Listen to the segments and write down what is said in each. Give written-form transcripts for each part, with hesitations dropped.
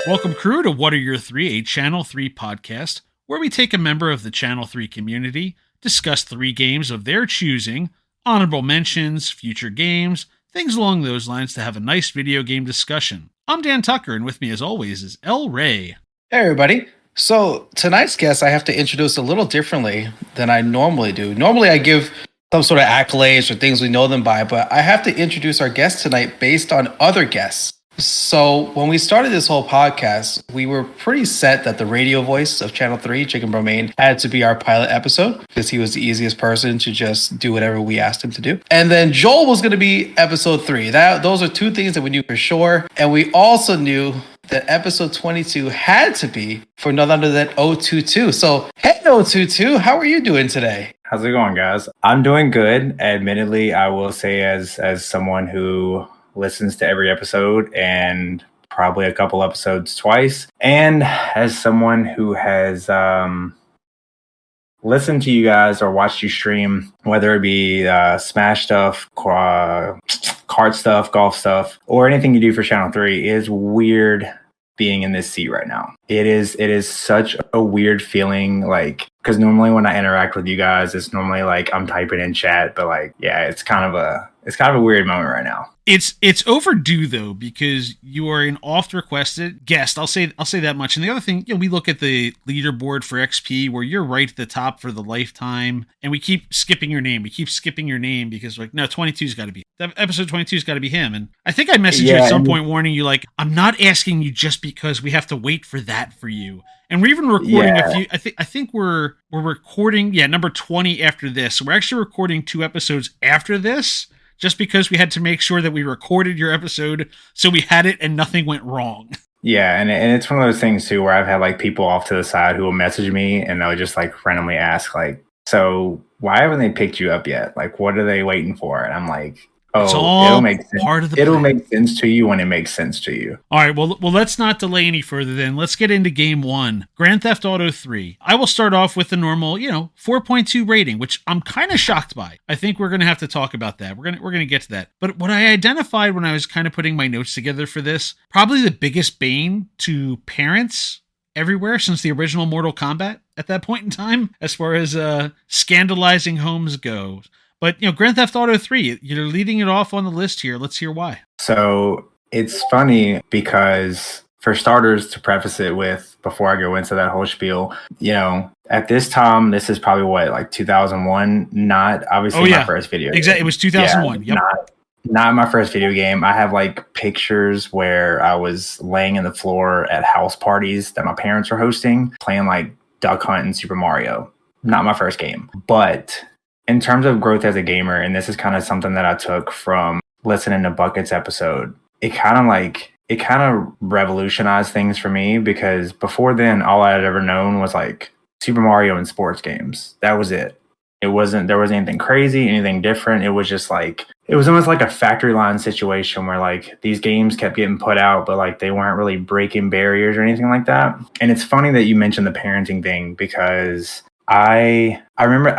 Welcome, crew, to What Are Your Three, a Channel 3 podcast, where we take a member of the Channel 3 community, discuss 3 games of their choosing, honorable mentions, future games, things along those lines to have a nice video game discussion. I'm Dan Tucker, and with me as always is L. Ray. Hey, everybody. So tonight's guest I have to introduce a little differently than I normally do. Normally I give some sort of accolades or things we know them by, but I have to introduce our guest tonight based on other guests. So when we started this whole podcast, we were pretty set that the radio voice of Channel 3, cknbromein, had to be our pilot episode because he was the easiest person to just do whatever we asked him to do. And then Joel was going to be episode 3. Those are 2 things that we knew for sure. And we also knew that episode 22 had to be for none other than ohtwotwo. So, hey, ohtwotwo, how are you doing today? How's it going, guys? I'm doing good. Admittedly, I will say as someone who listens to every episode and probably a couple episodes twice, and as someone who has listened to you guys or watched you stream, whether it be Smash stuff, kart stuff, golf stuff, or anything you do for Channel 3, it is weird being in this seat right now. It is such a weird feeling, like, because normally when I interact with you guys, it's normally like I'm typing in chat, but like, yeah, it's kind of a weird moment right now. It's overdue though, because you are an oft requested guest. I'll say that much. And the other thing, we look at the leaderboard for XP where you're right at the top for the lifetime, and we keep skipping your name. We keep skipping your name because like, no, 22's got to be episode 22's got to be him. And I think I messaged you at some point warning you like, I'm not asking you just because we have to wait for that for you. And we're even recording a few. I think we're recording number 20 after this. So we're actually recording 2 episodes after this, just because we had to make sure that we recorded your episode so we had it and nothing went wrong. Yeah, and it's one of those things too where I've had like people off to the side who will message me and they'll just like randomly ask like, so why haven't they picked you up yet? Like, what are they waiting for? And I'm like, it'll make sense. It'll make sense to you when it makes sense to you. All right, well, let's not delay any further then. Let's get into game 1, Grand Theft Auto 3. I will start off with the normal, 4.2 rating, which I'm kind of shocked by. I think we're going to have to talk about that. We're going to get to that. But what I identified when I was kind of putting my notes together for this, probably the biggest bane to parents everywhere since the original Mortal Kombat at that point in time, as far as scandalizing homes go. But, Grand Theft Auto 3, you're leading it off on the list here. Let's hear why. So it's funny because, for starters, to preface it with, before I go into that whole spiel, at this time, this is probably like 2001, not obviously my first video game. Exactly. It was 2001. Yeah, yep. Not my first video game. I have like pictures where I was laying in the floor at house parties that my parents were hosting, playing like Duck Hunt and Super Mario. Not my first game, but in terms of growth as a gamer, and this is kind of something that I took from listening to Bucket's episode, it kind of revolutionized things for me, because before then, all I had ever known was like Super Mario and sports games. That was it. There wasn't anything crazy, anything different. It was just like, it was almost like a factory line situation where like these games kept getting put out, but like they weren't really breaking barriers or anything like that. And it's funny that you mentioned the parenting thing, because I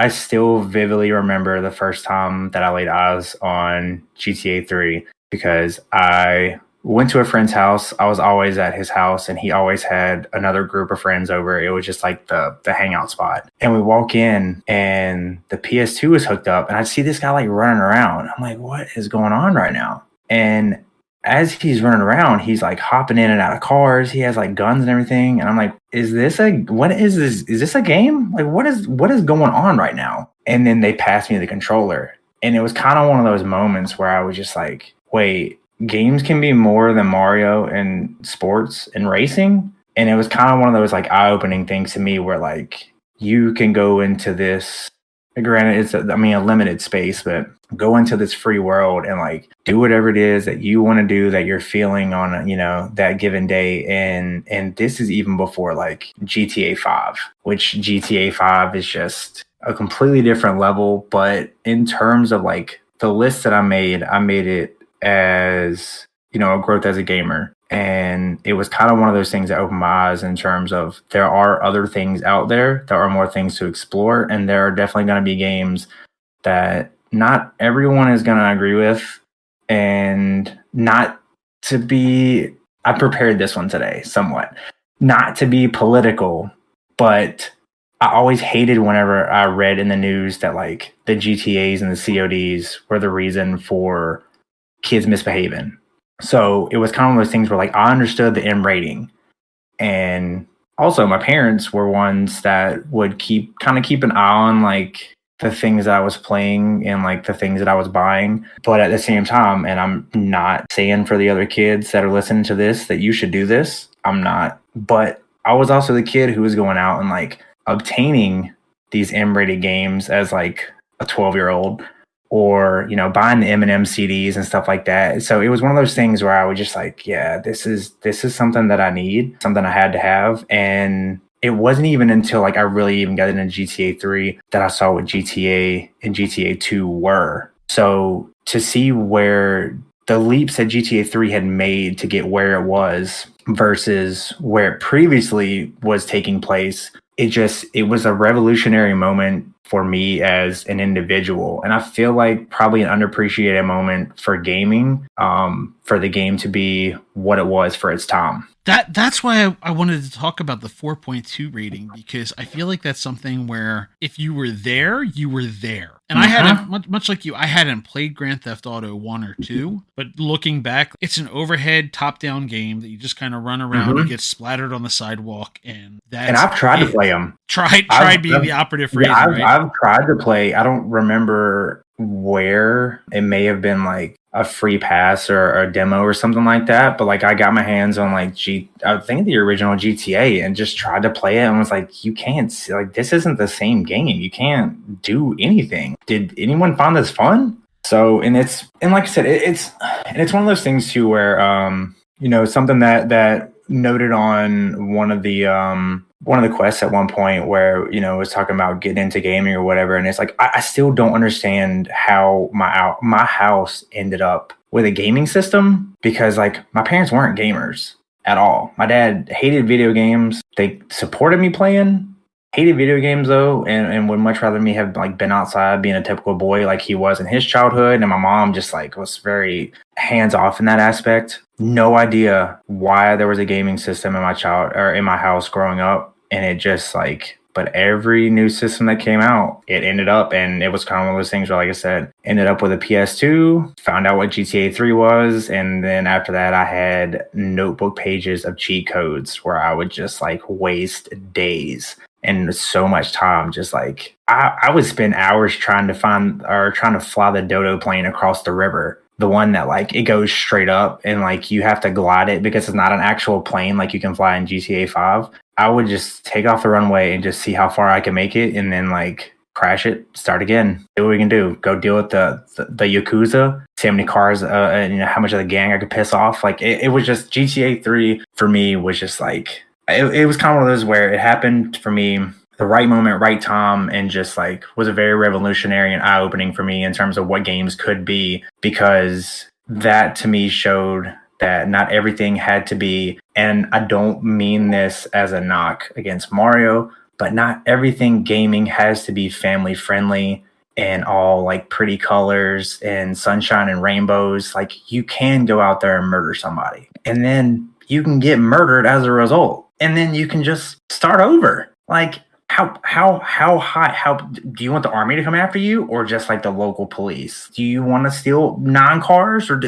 still vividly remember the first time that I laid eyes on GTA 3, because I went to a friend's house. I was always at his house, and he always had another group of friends over. It was just like the hangout spot. And we walk in, and the PS2 is hooked up, and I see this guy like running around. I'm like, what is going on right now? And as he's running around, he's like hopping in and out of cars. He has like guns and everything. And I'm like, what is this? Is this a game? Like, what is going on right now? And then they passed me the controller. And it was kind of one of those moments where I was just like, wait, games can be more than Mario and sports and racing. And it was kind of one of those like eye-opening things to me where like you can go into this, granted it's a limited space, but go into this free world and like do whatever it is that you want to do, that you're feeling on that given day. And this is even before like GTA 5, which GTA 5 is just a completely different level. But in terms of like the list that I made it as a growth as a gamer. And it was kind of one of those things that opened my eyes in terms of there are other things out there. There are more things to explore. And there are definitely going to be games that not everyone is going to agree with. And not to be, I prepared this one today somewhat. Not to be political, but I always hated whenever I read in the news that like the GTAs and the CODs were the reason for kids misbehaving. So it was kind of one of those things where like I understood the M rating, and also my parents were ones that would keep an eye on like the things that I was playing and like the things that I was buying. But at the same time, and I'm not saying for the other kids that are listening to this that you should do this, I'm not, but I was also the kid who was going out and like obtaining these M-rated games as like a 12-year-old, or, you know, buying the Eminem CDs and stuff like that. So it was one of those things where I was just like, yeah, this is something that I need, something I had to have. And it wasn't even until like I really even got into GTA 3 that I saw what GTA and GTA 2 were. So to see where the leaps that GTA 3 had made to get where it was versus where it previously was taking place, it was a revolutionary moment for me as an individual. And I feel like probably an underappreciated moment for gaming, for the game to be what it was for its time. That's why I wanted to talk about the 4.2 rating, because I feel like that's something where if you were there, you were there. And I hadn't, much like you, I hadn't played Grand Theft Auto 1 or 2, but looking back, it's an overhead top-down game that you just kind of run around and get splattered on the sidewalk, and that's And I've tried to play them. Tried being the operative phrase, right? I've tried to play. I don't remember where. It may have been like a free pass or a demo or something like that, but like I got my hands on like I think the original GTA and just tried to play it and was like, you can't, like, this isn't the same game. You can't do anything. Did anyone find this fun? So, and like I said, it's one of those things too where you know, something that noted on one of the quests at one point where, you know, it was talking about getting into gaming or whatever. And it's like, I still don't understand how my house ended up with a gaming system, because like my parents weren't gamers at all. My dad hated video games. They supported me playing, hated video games though, and would much rather me have like been outside being a typical boy like he was in his childhood. And my mom just like was very hands off in that aspect. No idea why there was a gaming system in my house growing up. And it just like, but every new system that came out, it ended up, and it was kind of one of those things where, like I said, ended up with a PS2, found out what GTA 3 was. And then after that, I had notebook pages of cheat codes where I would just like waste days and so much time. Just like, I would spend hours trying to fly the dodo plane across the river. The one that like it goes straight up and like you have to glide it because it's not an actual plane like you can fly in GTA 5. I would just take off the runway and just see how far I can make it, and then like crash it, start again, do what we can do, go deal with the Yakuza, see how many cars, and you know, how much of the gang I could piss off. Like it was just GTA 3 for me was just like, it was kind of one of those where it happened for me the right moment, right time, and just like was a very revolutionary and eye-opening for me in terms of what games could be, because that to me showed that not everything had to be, and I don't mean this as a knock against Mario, but not everything gaming has to be family friendly and all like pretty colors and sunshine and rainbows. Like you can go out there and murder somebody, and then you can get murdered as a result, and then you can just start over. Like how high? How do you want the army to come after you, or just like the local police? Do you want to steal 9 cars, or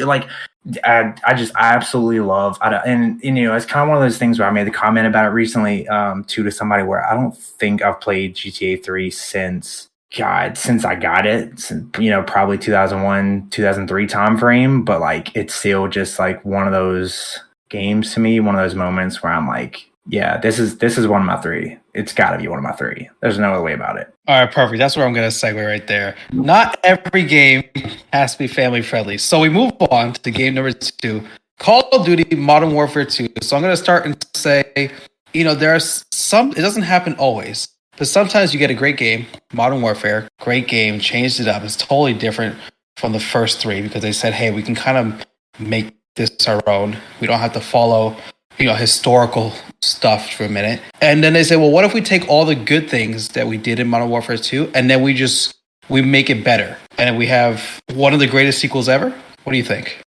I absolutely love, and you know, it's kind of one of those things where I made the comment about it recently to somebody where I don't think I've played GTA 3 since I got it, since, you know, probably 2001, 2003 time frame, but like it's still just like one of those games to me, one of those moments where I'm like, yeah, this is one of my 3. It's got to be one of my 3. There's no other way about it. All right, perfect. That's where I'm going to segue right there. Not every game has to be family friendly. So we move on to game number 2, Call of Duty Modern Warfare 2. So I'm going to start and say, you know, there's some, it doesn't happen always, but sometimes you get a great game, Modern Warfare, great game, changed it up. It's totally different from the first 3 because they said, hey, we can kind of make this our own. We don't have to follow, you know, historical stuff for a minute. And then they say, well, what if we take all the good things that we did in Modern Warfare 2 and then we make it better, and we have one of the greatest sequels ever? What do you think?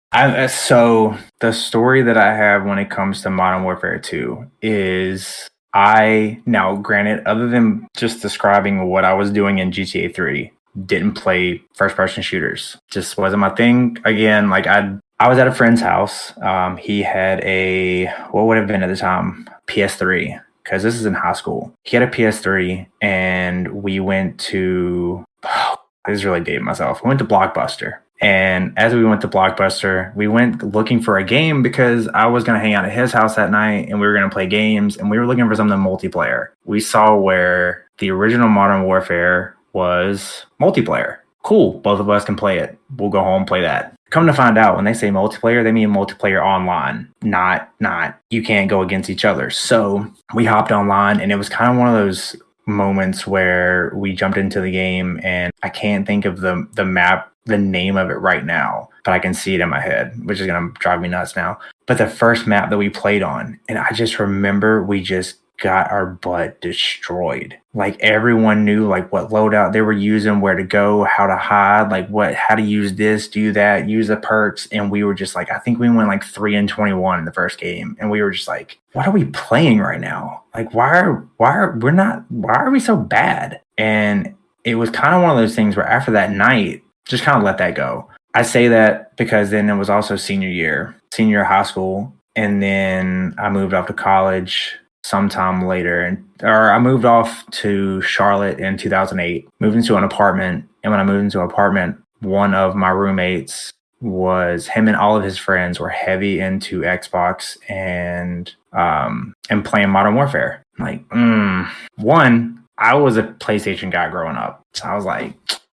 So the story that I have when it comes to Modern Warfare 2 is now granted, other than just describing what I was doing in GTA 3, didn't play first person shooters. Just wasn't my thing. Again, like I was at a friend's house. He had what would have been at the time, PS3, because this is in high school. He had a PS3 and we went to, this is really dating myself. We went to Blockbuster. And as we went to Blockbuster, we went looking for a game because I was going to hang out at his house that night and we were going to play games and we were looking for something multiplayer. We saw where the original Modern Warfare was multiplayer. Cool. Both of us can play it. We'll go home, play that. Come to find out, when they say multiplayer, they mean multiplayer online, not you can't go against each other. So we hopped online and it was kind of one of those moments where we jumped into the game and I can't think of the map, the name of it right now, but I can see it in my head, which is going to drive me nuts now. But the first map that we played on, and I just remember we just got our butt destroyed. Like everyone knew like what loadout they were using, where to go, how to hide, like how to use this, do that, use the perks. And we were just like, I think we went like 3-21 in the first game. And we were just like, what are we playing right now? Like, why are we so bad? And it was kind of one of those things where after that night, just kind of let that go. I say that because then it was also senior year of high school. And then I moved off to college sometime later, or I moved off to Charlotte in 2008, moved into an apartment. And when I moved into an apartment, one of my roommates him and all of his friends were heavy into Xbox and playing Modern Warfare. Like, one, I was a PlayStation guy growing up. So I was like,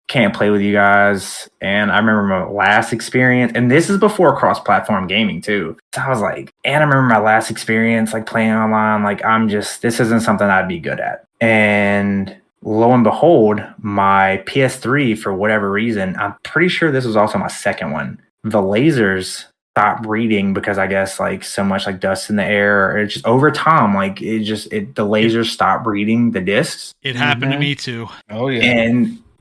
can't play with you guys. And I remember my last experience, and this is before cross-platform gaming too. So I was like, and I remember my last experience like playing online, like this isn't something I'd be good at. And lo and behold, my PS3, for whatever reason, I'm pretty sure this was also my second one, the lasers stopped reading because I guess like so much like dust in the air, or it just over time, like the lasers stopped reading the discs. It happened to me too. Oh yeah.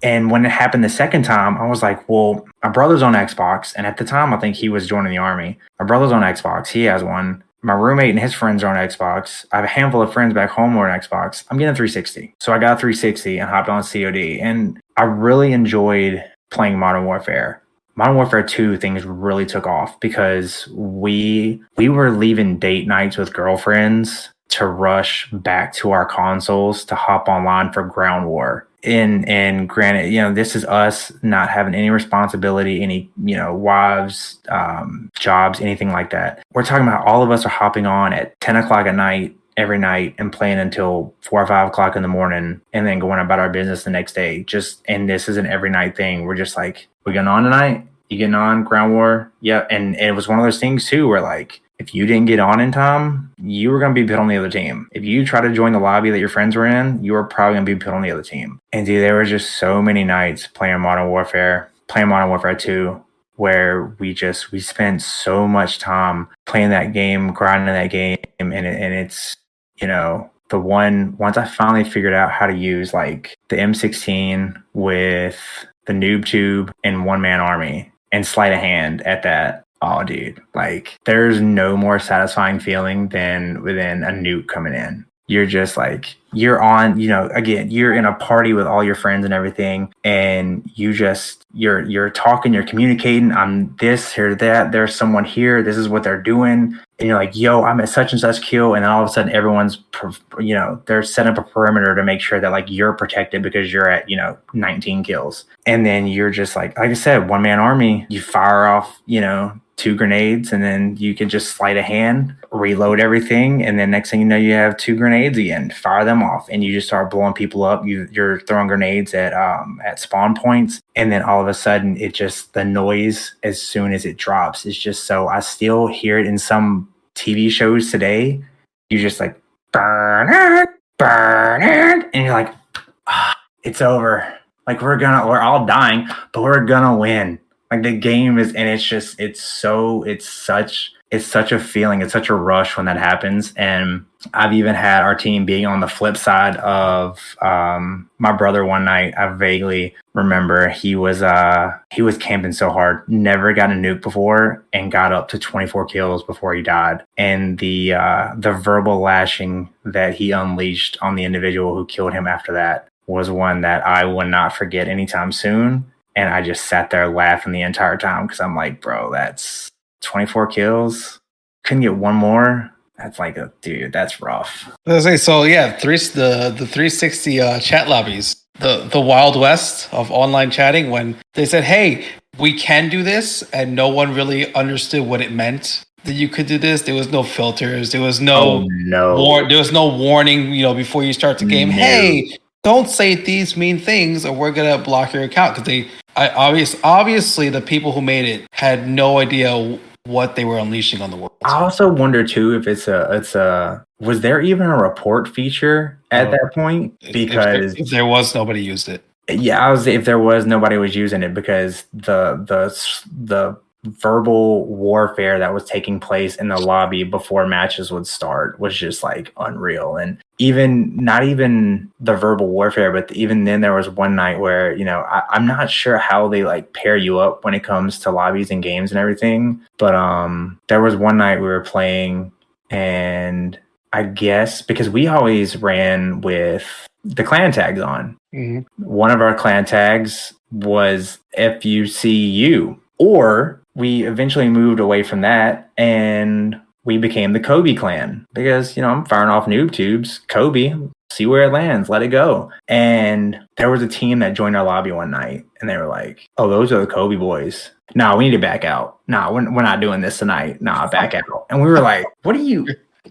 And when it happened the second time, I was like, well, my brother's on Xbox. And at the time, I think he was joining the army. My brother's on Xbox. He has one. My roommate and his friends are on Xbox. I have a handful of friends back home who are on Xbox. I'm getting 360. So I got a 360 and hopped on COD. And I really enjoyed playing Modern Warfare. Modern Warfare 2, things really took off because we were leaving date nights with girlfriends to rush back to our consoles to hop online for ground war. And granted, this is us not having any responsibility, any, wives, jobs, anything like that. We're talking about all of us are hopping on at 10 o'clock at night, every night, and playing until 4 or 5 o'clock in the morning, and then going about our business the next day. And this is an every night thing. We're just like, we're getting on tonight. You getting on ground war? Yeah. And it was one of those things too, where like, if you didn't get on in time, you were going to be put on the other team. If you try to join the lobby that your friends were in, you were probably going to be put on the other team. And dude, there were just so many nights playing Modern Warfare 2, where we spent so much time playing that game, grinding that game. And it's, once I finally figured out how to use like the M16 with the noob tube and one man army and sleight of hand at that. Oh, dude, like there's no more satisfying feeling than within a nuke coming in. You're just like, you're on, again, you're in a party with all your friends and everything. And you're talking, you're communicating. I'm this, here, that, there's someone here. This is what they're doing. And you're like, yo, I'm at such and such kill. And then all of a sudden everyone's, they're setting up a perimeter to make sure that like you're protected because you're at, 19 kills. And then you're just like I said, one man army, you fire off, 2 grenades, and then you can just sleight of hand, reload everything, and then next thing you know, you have 2 grenades again, fire them off, and you just start blowing people up. You're throwing grenades at spawn points, and then all of a sudden, the noise as soon as it drops is just so. I still hear it in some TV shows today. You just like burn it, and you're like, it's over. Like we're all dying, but we're gonna win. Like the game is, and it's such it's such a feeling. It's such a rush when that happens. And I've even had our team being on the flip side of my brother one night. I vaguely remember he was camping so hard, never got a nuke before, and got up to 24 kills before he died. And the verbal lashing that he unleashed on the individual who killed him after that was one that I will not forget anytime soon. And I just sat there laughing the entire time because I'm like, bro, that's 24 kills. Couldn't get one more. That's like dude, that's rough. I was gonna say, so yeah, the 360 chat lobbies, the Wild West of online chatting, when they said, "Hey, we can do this," and no one really understood what it meant that you could do this. There was no filters. There was no there was no warning. Before you start the game, hey, don't say these mean things, or we're gonna block your account. Because obviously the people who made it had no idea what they were unleashing on the world. I also wonder too if it's a was there even a report feature at that point? Because if there was, nobody used it. Yeah, if there was, nobody was using it because the verbal warfare that was taking place in the lobby before matches would start was just like unreal. And not even the verbal warfare, but even then there was one night where, I'm not sure how they like pair you up when it comes to lobbies and games and everything. But there was one night we were playing, and I guess because we always ran with the clan tags on. Mm-hmm. One of our clan tags was FUCU, or we eventually moved away from that and we became the Kobe clan because, I'm firing off noob tubes. Kobe, see where it lands, let it go. And there was a team that joined our lobby one night and they were like, oh, those are the Kobe boys. No, we need to back out. No, we're not doing this tonight. No, back out. And we were like, what are you?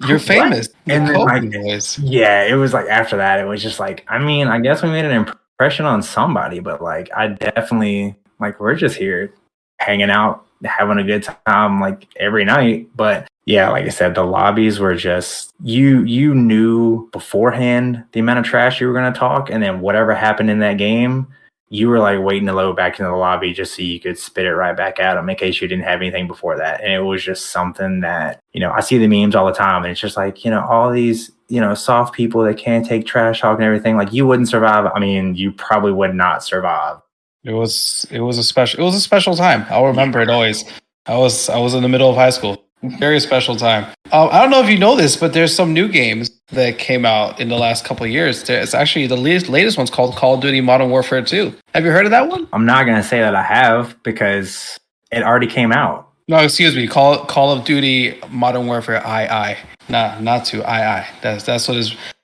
You're famous. And then boys. Yeah, it was like after that, it was just like, I guess we made an impression on somebody, but like, I definitely, like, we're just here hanging out, having a good time like every night. But yeah, like I said, the lobbies were just you knew beforehand the amount of trash you were going to talk, and then whatever happened in that game, you were like waiting to load back into the lobby just so you could spit it right back at them in case you didn't have anything before that. And it was just something that, I see the memes all the time, and it's just like, all these, soft people that can't take trash talk and everything, like you wouldn't survive. You probably would not survive. It was a special time. I'll remember it always. I was in the middle of high school. Very special time. I don't know if you know this, but there's some new games that came out in the last couple of years. It's actually the latest one's called Call of Duty Modern Warfare 2. Have you heard of that one? I'm not gonna say that I have because it already came out. No, excuse me. Call of Duty Modern Warfare II. Not 2. II.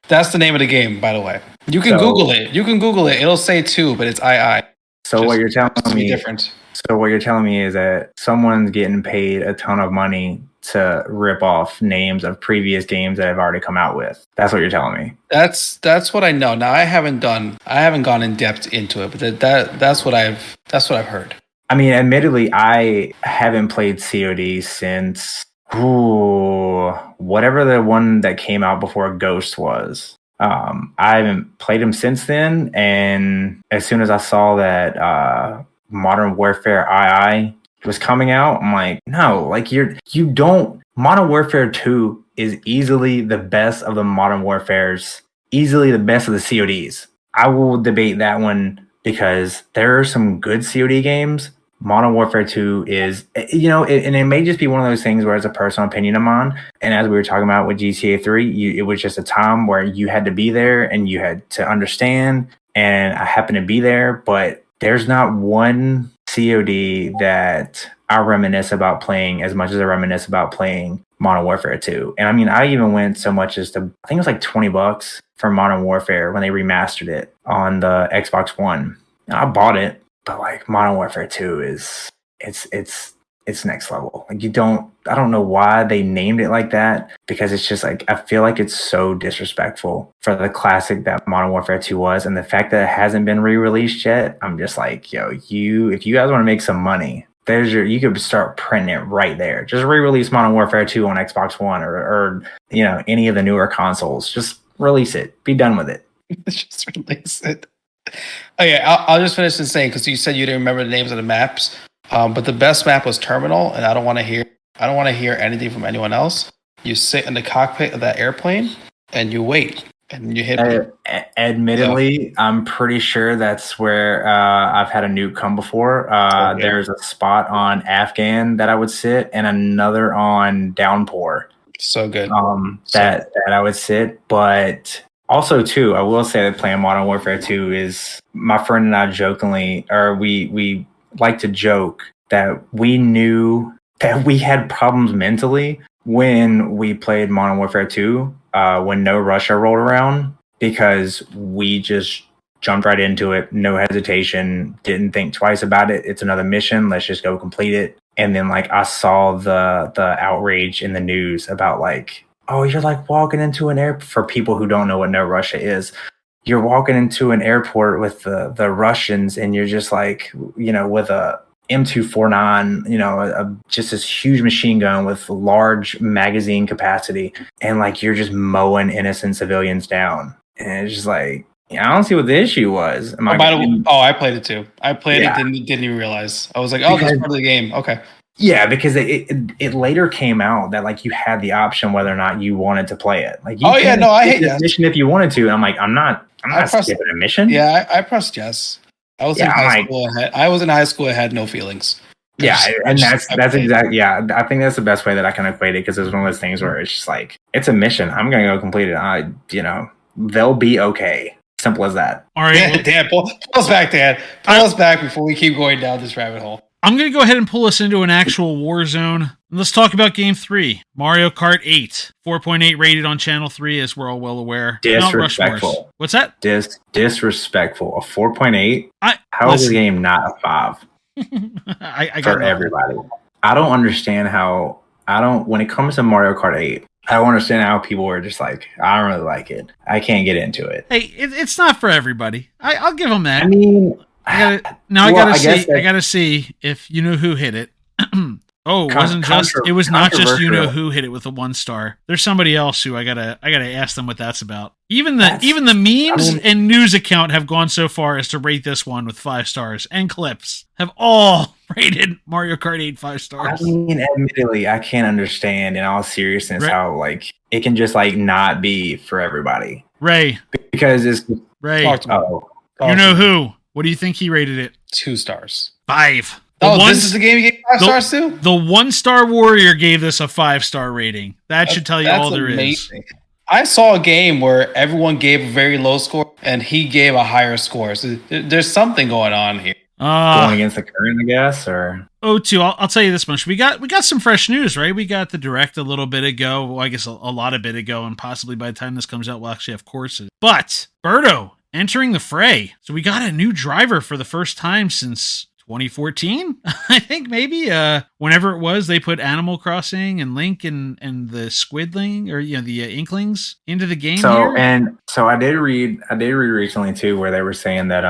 That's the name of the game, by the way. You can Google it. It'll say 2, but it's II. So what you're telling me different. So what you're telling me is that someone's getting paid a ton of money to rip off names of previous games that have already come out with. That's what you're telling me. That's what I know. Now I haven't gone in depth into it, but that's what I've heard. Admittedly, I haven't played COD since whatever the one that came out before Ghost was. I haven't played them since then, and as soon as I saw that Modern Warfare II was coming out, I'm like, no, like you don't. Modern Warfare 2 is easily the best of the Modern Warfares, easily the best of the CODs. I will debate that one because there are some good COD games. Modern Warfare 2 is, and it may just be one of those things where it's a personal opinion of mine. And as we were talking about with GTA 3, it was just a time where you had to be there and you had to understand. And I happened to be there, but there's not one COD that I reminisce about playing as much as I reminisce about playing Modern Warfare 2. And I even went so much as to, I think it was like $20 for Modern Warfare when they remastered it on the Xbox One. And I bought it, but like Modern Warfare 2 is, it's next level. Like I don't know why they named it like that, because it's just like, I feel like it's so disrespectful for the classic that Modern Warfare 2 was. And the fact that it hasn't been re-released yet, I'm just like, if you guys want to make some money, you could start printing it right there. Just re-release Modern Warfare 2 on Xbox One or any of the newer consoles. Just release it. Be done with it. Just release it. Oh yeah, I'll just finish this saying, because you said you didn't remember the names of the maps. But the best map was Terminal, and I don't want to hear I don't want to hear anything from anyone else. You sit in the cockpit of that airplane and you wait and you hit. Admittedly, I'm pretty sure that's where I've had a nuke come before. There's a spot on Afghan that I would sit, and another on Downpour. So good. That I would sit, but also too, I will say that playing Modern Warfare 2 is my friend and I jokingly, or we like to joke that we knew that we had problems mentally when we played Modern Warfare 2, when No Russia rolled around, because we just jumped right into it, no hesitation, didn't think twice about it. It's another mission, let's just go complete it. And then like I saw the outrage in the news about like, oh, you're like walking into an airport. For people who don't know what No Russia is, you're walking into an airport with the Russians, and you're just like, with a M249, just this huge machine gun with large magazine capacity, and like you're just mowing innocent civilians down. And it's just like, I don't see what the issue was. I played it too. I played it, didn't even realize. I was like, that's part of the game. Okay. Yeah, because it later came out that like you had the option whether or not you wanted to play it. Like, I hate this mission if you wanted to. And I'm like, I'm not skipping a mission. Yeah, I pressed yes. I was in high school. I had no feelings. That's exactly. Yeah, I think that's the best way that I can equate it, because it's one of those things where it's just like, it's a mission. I'm gonna go complete it. They'll be okay. Simple as that. All right, Dan, pull us back, Dan. Pull us back before we keep going down this rabbit hole. I'm going to go ahead and pull us into an actual war zone. Let's talk about Game 3. Mario Kart 8. 4.8 rated on Channel 3, as we're all well aware. Disrespectful. What's that? Disrespectful. A 4.8? How is the game not a 5? I for everybody. I don't understand how... When it comes to Mario Kart 8, I don't understand how people are just like, I don't really like it. I can't get into it. Hey, it's not for everybody. I'll give them that. I mean... I gotta see if you know who hit it. It was not just you know who hit it with a 1 star. There's somebody else who I gotta ask them what that's about. Even the memes and news account have gone so far as to rate this one with 5 stars, and clips have all rated Mario Kart 8 5 stars. I mean, admittedly, I can't understand in all seriousness how like it can just like not be for everybody. Ray, because it's Ray. You know who? What do you think he rated it? 2 stars. 5. This is the game you gave 5 stars to? The 1-star warrior gave this a 5-star rating. That should tell you all there amazing. is. I saw a game where everyone gave a very low score and he gave a higher score. So there's something going on here. Going against the current, I guess, or ohtwo. I'll tell you this much: we got some fresh news, right? We got the direct a little bit ago. Well, I guess a lot of bit ago, and possibly by the time this comes out, we'll actually have courses. But Birdo entering the fray. So we got a new driver for the first time since 2014, I think, maybe. Whenever it was, they put Animal Crossing and Link and the Squidling, or the Inklings into the game. So I did read recently too, where they were saying that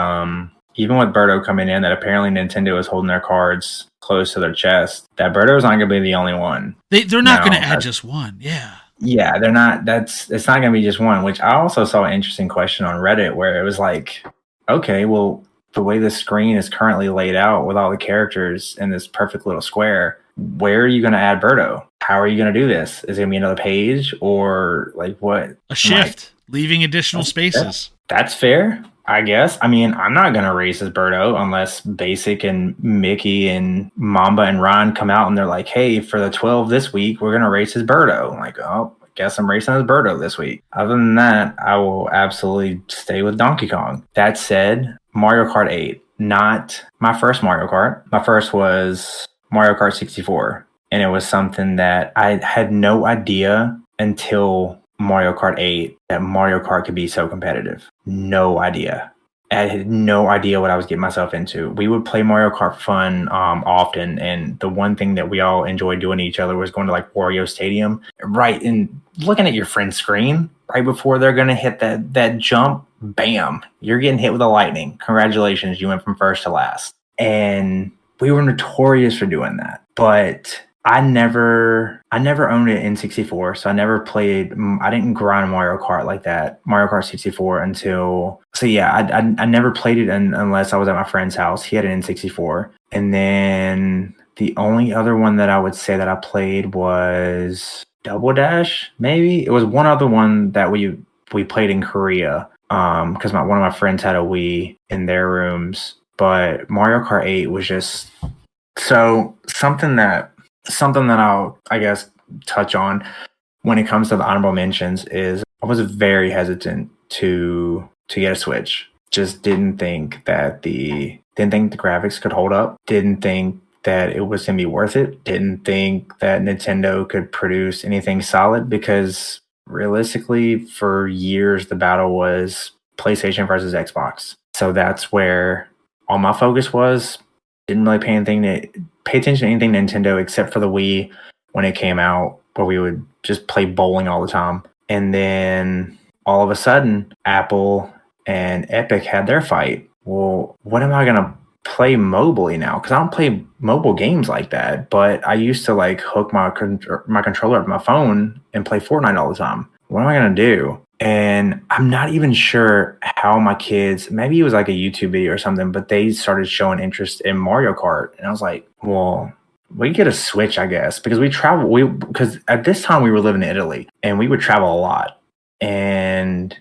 even with Birdo coming in, that apparently Nintendo is holding their cards close to their chest. That Birdo's not going to be the only one. They're not going to add just one. Yeah. Yeah, they're not. It's not going to be just one. Which I also saw an interesting question on Reddit where it was like, okay, well, the way the screen is currently laid out with all the characters in this perfect little square, where are you going to add Birdo? How are you going to do this? Is it going to be another page, or like what? A shift, leaving additional spaces. That's fair, I guess. I mean, I'm not going to race as Birdo unless Basic and Mickey and Mamba and Ron come out and they're like, hey, for the 12 this week, we're going to race as Birdo. I'm like, oh, I guess I'm racing as Birdo this week. Other than that, I will absolutely stay with Donkey Kong. That said, Mario Kart 8, not my first Mario Kart. My first was Mario Kart 64. And it was something that I had no idea until Mario Kart 8 that Mario Kart could be so competitive. No idea. I had no idea what I was getting myself into. We would play Mario Kart for fun often, and the one thing that we all enjoyed doing to each other was going to like Wario Stadium, right, and looking at your friend's screen right before they're going to hit that jump. Bam, you're getting hit with a lightning. Congratulations, you went from first to last. And we were notorious for doing that, but I never owned an N64, so I never played. I didn't grind Mario Kart like that, Mario Kart 64 until. So yeah, I never played it unless I was at my friend's house. He had an N64, and then The only other one that I would say that I played was Double Dash, maybe. It was one other one that we played in Korea, because one of my friends had a Wii in their rooms. But Mario Kart 8 was just something that I'll, I guess, touch on when it comes to the honorable mentions is I was very hesitant to get a Switch. Just didn't think the graphics could hold up. Didn't think that it was going to be worth it. Didn't think that Nintendo could produce anything solid, because realistically, for years, the battle was PlayStation versus Xbox. So that's where all my focus was. Didn't really pay attention to anything Nintendo except for the Wii when it came out, where we would just play bowling all the time. And then all of a sudden, Apple and Epic had their fight. Well, what am I going to play mobily now? Because I don't play mobile games like that, but I used to like hook my controller up to my phone and play Fortnite all the time. What am I going to do? And I'm not even sure how my kids, maybe it was like a YouTube video or something, but they started showing interest in Mario Kart. And I was like, well, we get a Switch, I guess, because because at this time we were living in Italy and we would travel a lot. And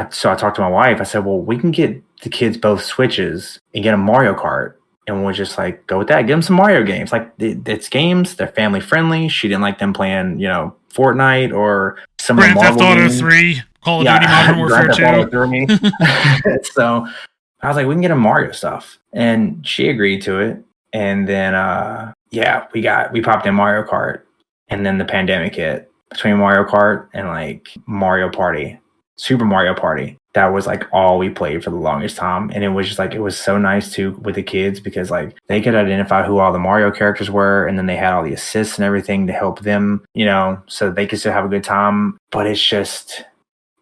so I talked to my wife. I said, well, we can get the kids both Switches and get a Mario Kart. And we'll just like go with that. Give them some Mario games. Like it's games. They're family friendly. She didn't like them playing, Fortnite or some Grand of the Marvel Theft Auto games. 3, Call of Duty Modern Warfare 2. So I was like, we can get a Mario stuff. And she agreed to it. And then, we popped in Mario Kart. And then the pandemic hit. Between Mario Kart and like Mario Party, Super Mario Party, that was like all we played for the longest time. And it was just like, it was so nice too with the kids, because like they could identify who all the Mario characters were, and then they had all the assists and everything to help them, so they could still have a good time. But it's just,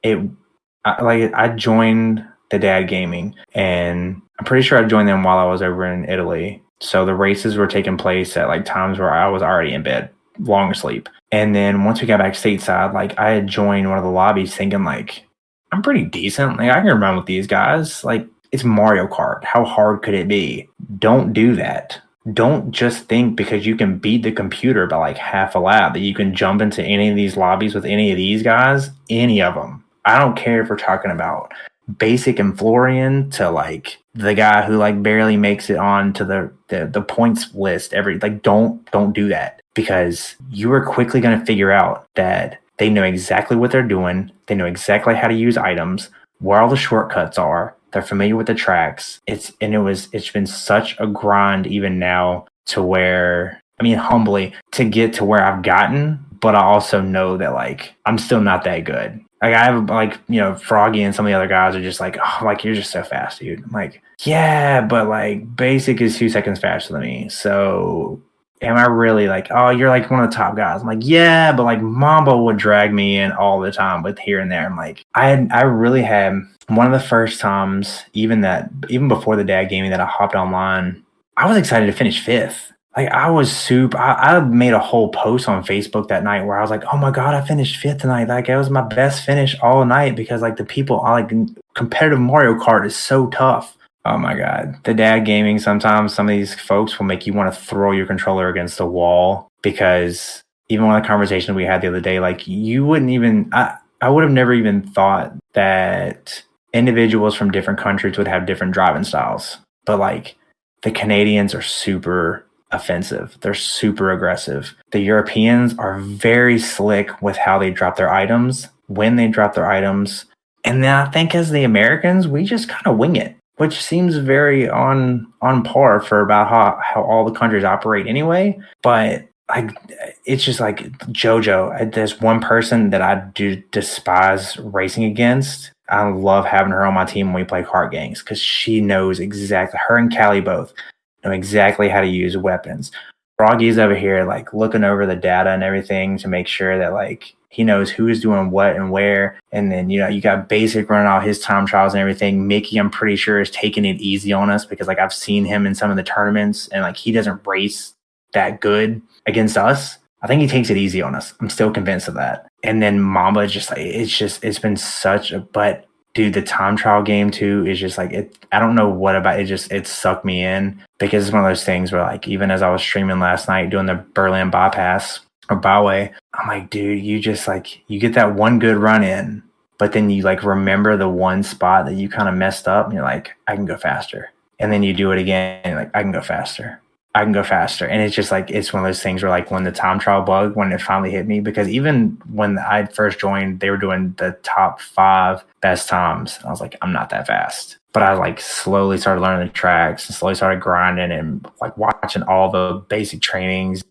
I joined the Dad Gaming, and I'm pretty sure I joined them while I was over in Italy. So the races were taking place at like times where I was already in bed, long asleep. And then once we got back stateside, like I had joined one of the lobbies thinking like, I'm pretty decent. Like I can run with these guys. Like it's Mario Kart. How hard could it be? Don't do that. Don't just think because you can beat the computer by like half a lap that you can jump into any of these lobbies with any of these guys, any of them. I don't care if we're talking about basic and Florian to like the guy who like barely makes it on to the points list don't do that, because you are quickly going to figure out that they know exactly what they're doing. They know exactly how to use items, where all the shortcuts are. They're familiar with the tracks. It's been such a grind even now to where, humbly, to get to where I've gotten, but I also know that like I'm still not that good. Like I have like, Froggy and some of the other guys are just like, oh, like you're just so fast, dude. I'm like, yeah, but like basic is 2 seconds faster than me. So am I really like, oh, you're like one of the top guys? I'm like, yeah, but like Mambo would drag me in all the time with here and there. I'm like, I really had one of the first times, even before the Dad Gaming, that I hopped online, I was excited to finish 5th. Like I was I made a whole post on Facebook that night where I was like, oh my God, I finished 5th tonight. Like it was my best finish all night, because like the people, competitive Mario Kart is so tough. Oh my God. The Dad Gaming, sometimes some of these folks will make you want to throw your controller against the wall, because even one of the conversations we had the other day, like you wouldn't even, I would have never even thought that individuals from different countries would have different driving styles. But like the Canadians are super offensive. They're super aggressive. The Europeans are very slick with how they drop their items, when they drop their items. And then I think as the Americans, we just kind of wing it, which seems very on par for about how all the countries operate anyway. But like, it's just like JoJo. There's one person that I do despise racing against. I love having her on my team when we play kart games, because she knows exactly, her and Callie both know exactly how to use weapons. Froggy's over here like looking over the data and everything to make sure that like he knows who is doing what and where. And then, you got Basic running all his time trials and everything. Mickey, I'm pretty sure, is taking it easy on us, because like I've seen him in some of the tournaments and like he doesn't race that good against us. I think he takes it easy on us. I'm still convinced of that. And then Mamba, just like, it's been such a, but dude, the time trial game too is just like it. I don't know what about it. It sucked me in because it's one of those things where like even as I was streaming last night doing the Berlin bypass or byway, I'm like, dude, you just like you get that one good run in, but then you like remember the one spot that you kind of messed up, and you're like, I can go faster, and then you do it again, and like I can go faster. I can go faster. And it's just like, it's one of those things where like when the time trial bug, when it finally hit me, because even when I first joined, they were doing the top 5 best times. And I was like, I'm not that fast. But I like slowly started learning the tracks and slowly started grinding and like watching all the basic trainings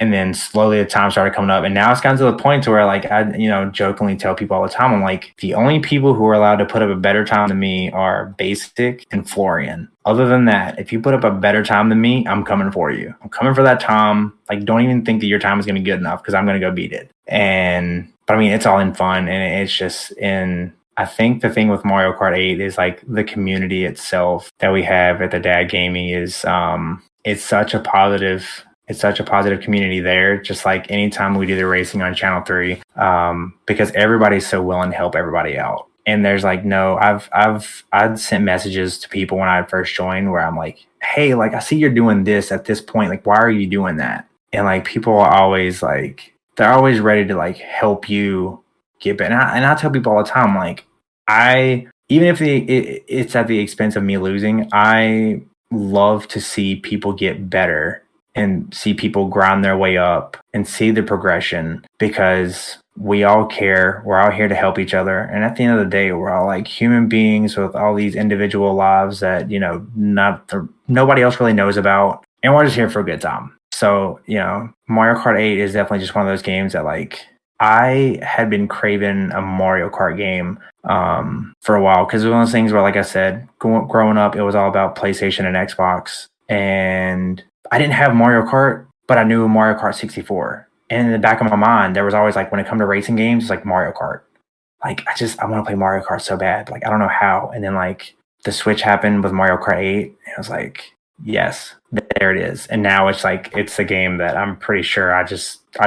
and then slowly the time started coming up. And now it's gotten to the point to where like I, jokingly tell people all the time, I'm like, the only people who are allowed to put up a better time than me are Basic and Florian. Other than that, if you put up a better time than me, I'm coming for you. I'm coming for that time. Like, don't even think that your time is going to be good enough because I'm going to go beat it. But I mean, it's all in fun. And it's just I think the thing with Mario Kart 8 is like the community itself that we have at the Dad Gaming is it's such a positive community there. Just like anytime we do the racing on Channel 3, because everybody's so willing to help everybody out. And there's like I'd sent messages to people when I first joined where I'm like, hey, like I see you're doing this at this point. Like, why are you doing that? And like people are always like, they're always ready to like help you get better. And I tell people all the time, like even if it's at the expense of me losing, I love to see people get better and see people grind their way up and see the progression because we all care. We're all here to help each other. And at the end of the day, we're all like human beings with all these individual lives that, nobody else really knows about. And we're just here for a good time. So, Mario Kart 8 is definitely just one of those games that like I had been craving a Mario Kart game for a while because it was one of those things where, like I said, growing up, it was all about PlayStation and Xbox. And I didn't have Mario Kart, but I knew Mario Kart 64. And in the back of my mind, there was always like, when it comes to racing games, it's like Mario Kart. Like, I want to play Mario Kart so bad. Like, I don't know how. And then like the switch happened with Mario Kart 8. And I was like, yes, there it is. And now it's like, it's the game that I'm pretty sure I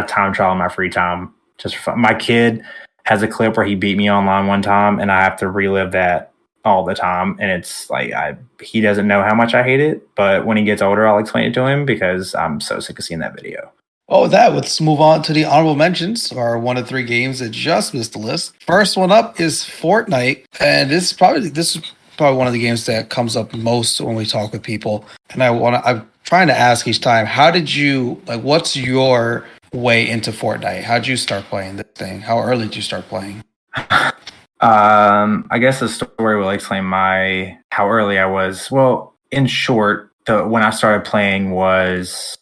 time trial in my free time. Just for fun. My kid has a clip where he beat me online one time and I have to relive that all the time. And it's like, he doesn't know how much I hate it, but when he gets older, I'll explain it to him because I'm so sick of seeing that video. Oh, let's move on to the honorable mentions, our 1 of 3 games that just missed the list. First one up is Fortnite, and this is probably one of the games that comes up most when we talk with people. And I'm trying to ask each time, what's your way into Fortnite? How'd you start playing this thing? How early did you start playing? I guess the story will explain how early I was. Well, in short, when I started playing was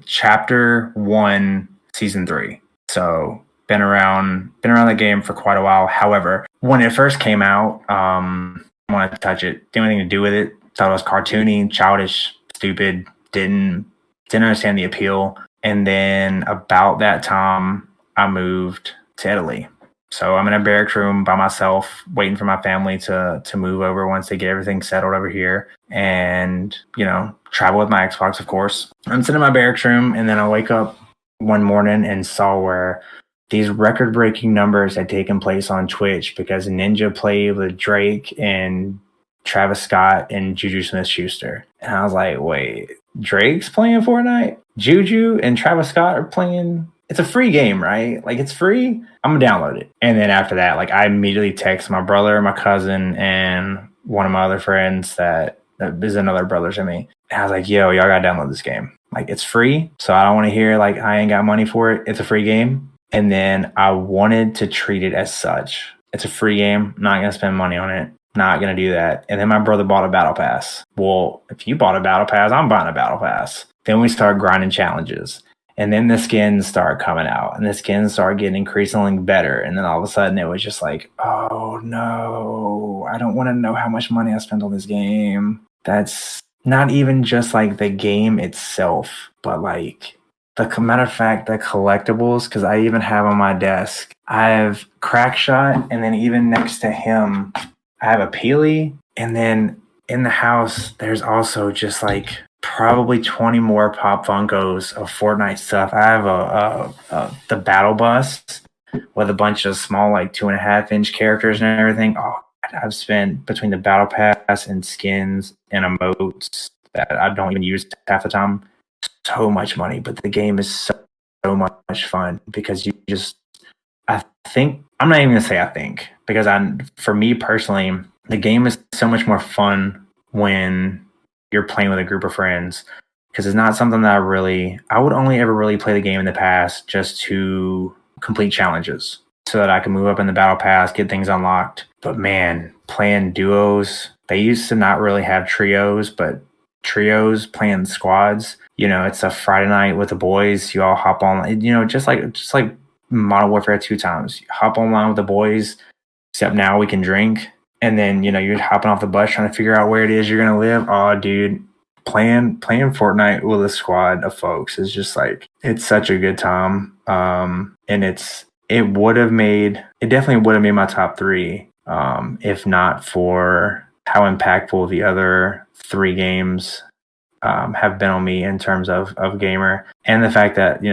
chapter 1, season 3. So been around the game for quite a while. However, when it first came out, I didn't want to touch it. Didn't have anything to do with it. Thought it was cartoony, childish, stupid. Didn't understand the appeal. And then about that time, I moved to Italy. So I'm in a barrack room by myself, waiting for my family to move over once they get everything settled over here. And, travel with my Xbox, of course. I'm sitting in my barrack room, and then I wake up one morning and saw where these record-breaking numbers had taken place on Twitch because Ninja played with Drake and Travis Scott and Juju Smith-Schuster. And I was like, wait, Drake's playing Fortnite? Juju and Travis Scott are playing? It's a free game, right? Like, it's free. I'm gonna download it. And then after that, like, I immediately text my brother, my cousin, and one of my other friends that is another brother to me. And I was like, yo, y'all gotta download this game. Like, it's free. So I don't want to hear like I ain't got money for it. It's a free game. And then I wanted to treat it as such. It's a free game. I'm not gonna spend money on it. Not gonna do that. And then my brother bought a battle pass. Well, if you bought a battle pass, I'm buying a battle pass. Then we started grinding challenges. And then the skins started coming out, and the skins started getting increasingly better. And then all of a sudden it was just like, oh no, I don't want to know how much money I spent on this game. That's not even just like the game itself, but like matter of fact, the collectibles, because I even have on my desk, I have Crackshot, and then even next to him, I have a Peely. And then in the house, there's also just like probably 20 more Pop Funkos of Fortnite stuff. I have the Battle Bus with a bunch of small, like 2.5-inch characters and everything. Oh I've spent between the battle pass and skins and emotes that I don't even use half the time so much money, but the game is so much fun because you just, I think, I'm not even gonna say I think, because for me personally, the game is so much more fun when you're playing with a group of friends, because it's not something that I would only ever really play the game in the past just to complete challenges so that I can move up in the battle pass, get things unlocked. But man, playing duos, they used to not really have trios, but trios, playing squads, it's a Friday night with the boys, you all hop on, just like Modern Warfare 2 times. You hop online with the boys, except now we can drink. And then, you're hopping off the bus trying to figure out where it is you're going to live. Oh, dude, playing Fortnite with a squad of folks is just like, it's such a good time. And it definitely would have made my top 3 if not for how impactful the other 3 games have been on me in terms of gamer, and the fact that,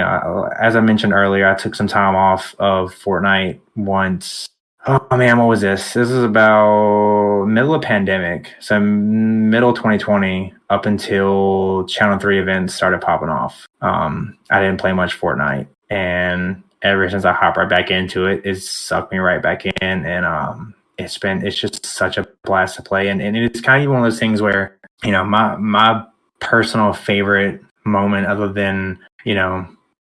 as I mentioned earlier, I took some time off of Fortnite once. Oh man, what was this? This is about middle of pandemic, so middle 2020 up until Channel 3 events started popping off. I didn't play much Fortnite, and ever since I hopped right back into it, it sucked me right back in, and it's just such a blast to play, and it's kind of one of those things where, my personal favorite moment, other than,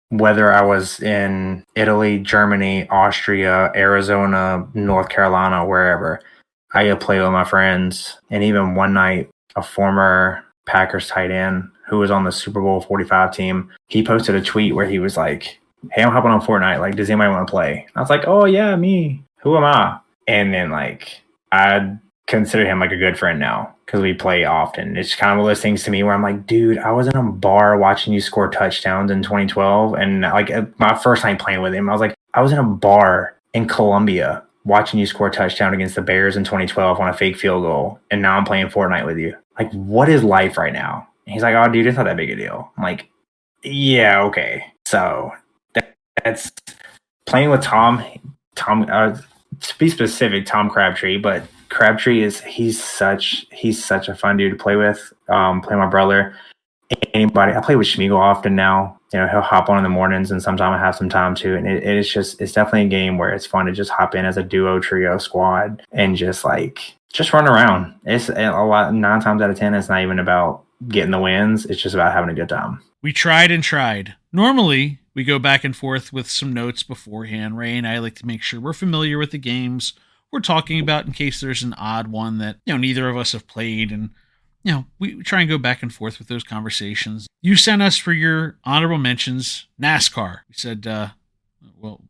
whether I was in Italy, Germany, Austria, Arizona, North Carolina, wherever, I could play with my friends. And even one night, a former Packers tight end who was on the Super Bowl 45 team, he posted a tweet where he was like, "Hey, I'm hopping on Fortnite. Like, does anybody want to play?" I was like, "Oh yeah, me. Who am I?" And then I consider him like a good friend now because we play often. It's kind of one of those things to me where I'm like, dude, I was in a bar watching you score touchdowns in 2012, and my first time playing with him, I was in a bar in Colombia watching you score a touchdown against the Bears in 2012 on a fake field goal, and now I'm playing Fortnite with you. Like, what is life right now? And he's like, "Oh, dude, it's not that big a deal." I'm like, "Yeah, okay." So that's playing with Tom. To be specific, Tom Crabtree, but Crabtree he's such a fun dude to play with. Play my brother, anybody. I play with Schmiegel often now. He'll hop on in the mornings, and sometimes I have some time too. And it's definitely a game where it's fun to just hop in as a duo, trio, squad, and just run around. It's a lot. 9 times out of 10, it's not even about getting the wins. It's just about having a good time. We tried and tried. Normally, we go back and forth with some notes beforehand. Ray and I like to make sure we're familiar with the games we're talking about in case there's an odd one that, neither of us have played. And, we try and go back and forth with those conversations. You sent us for your honorable mentions, NASCAR. You said, well,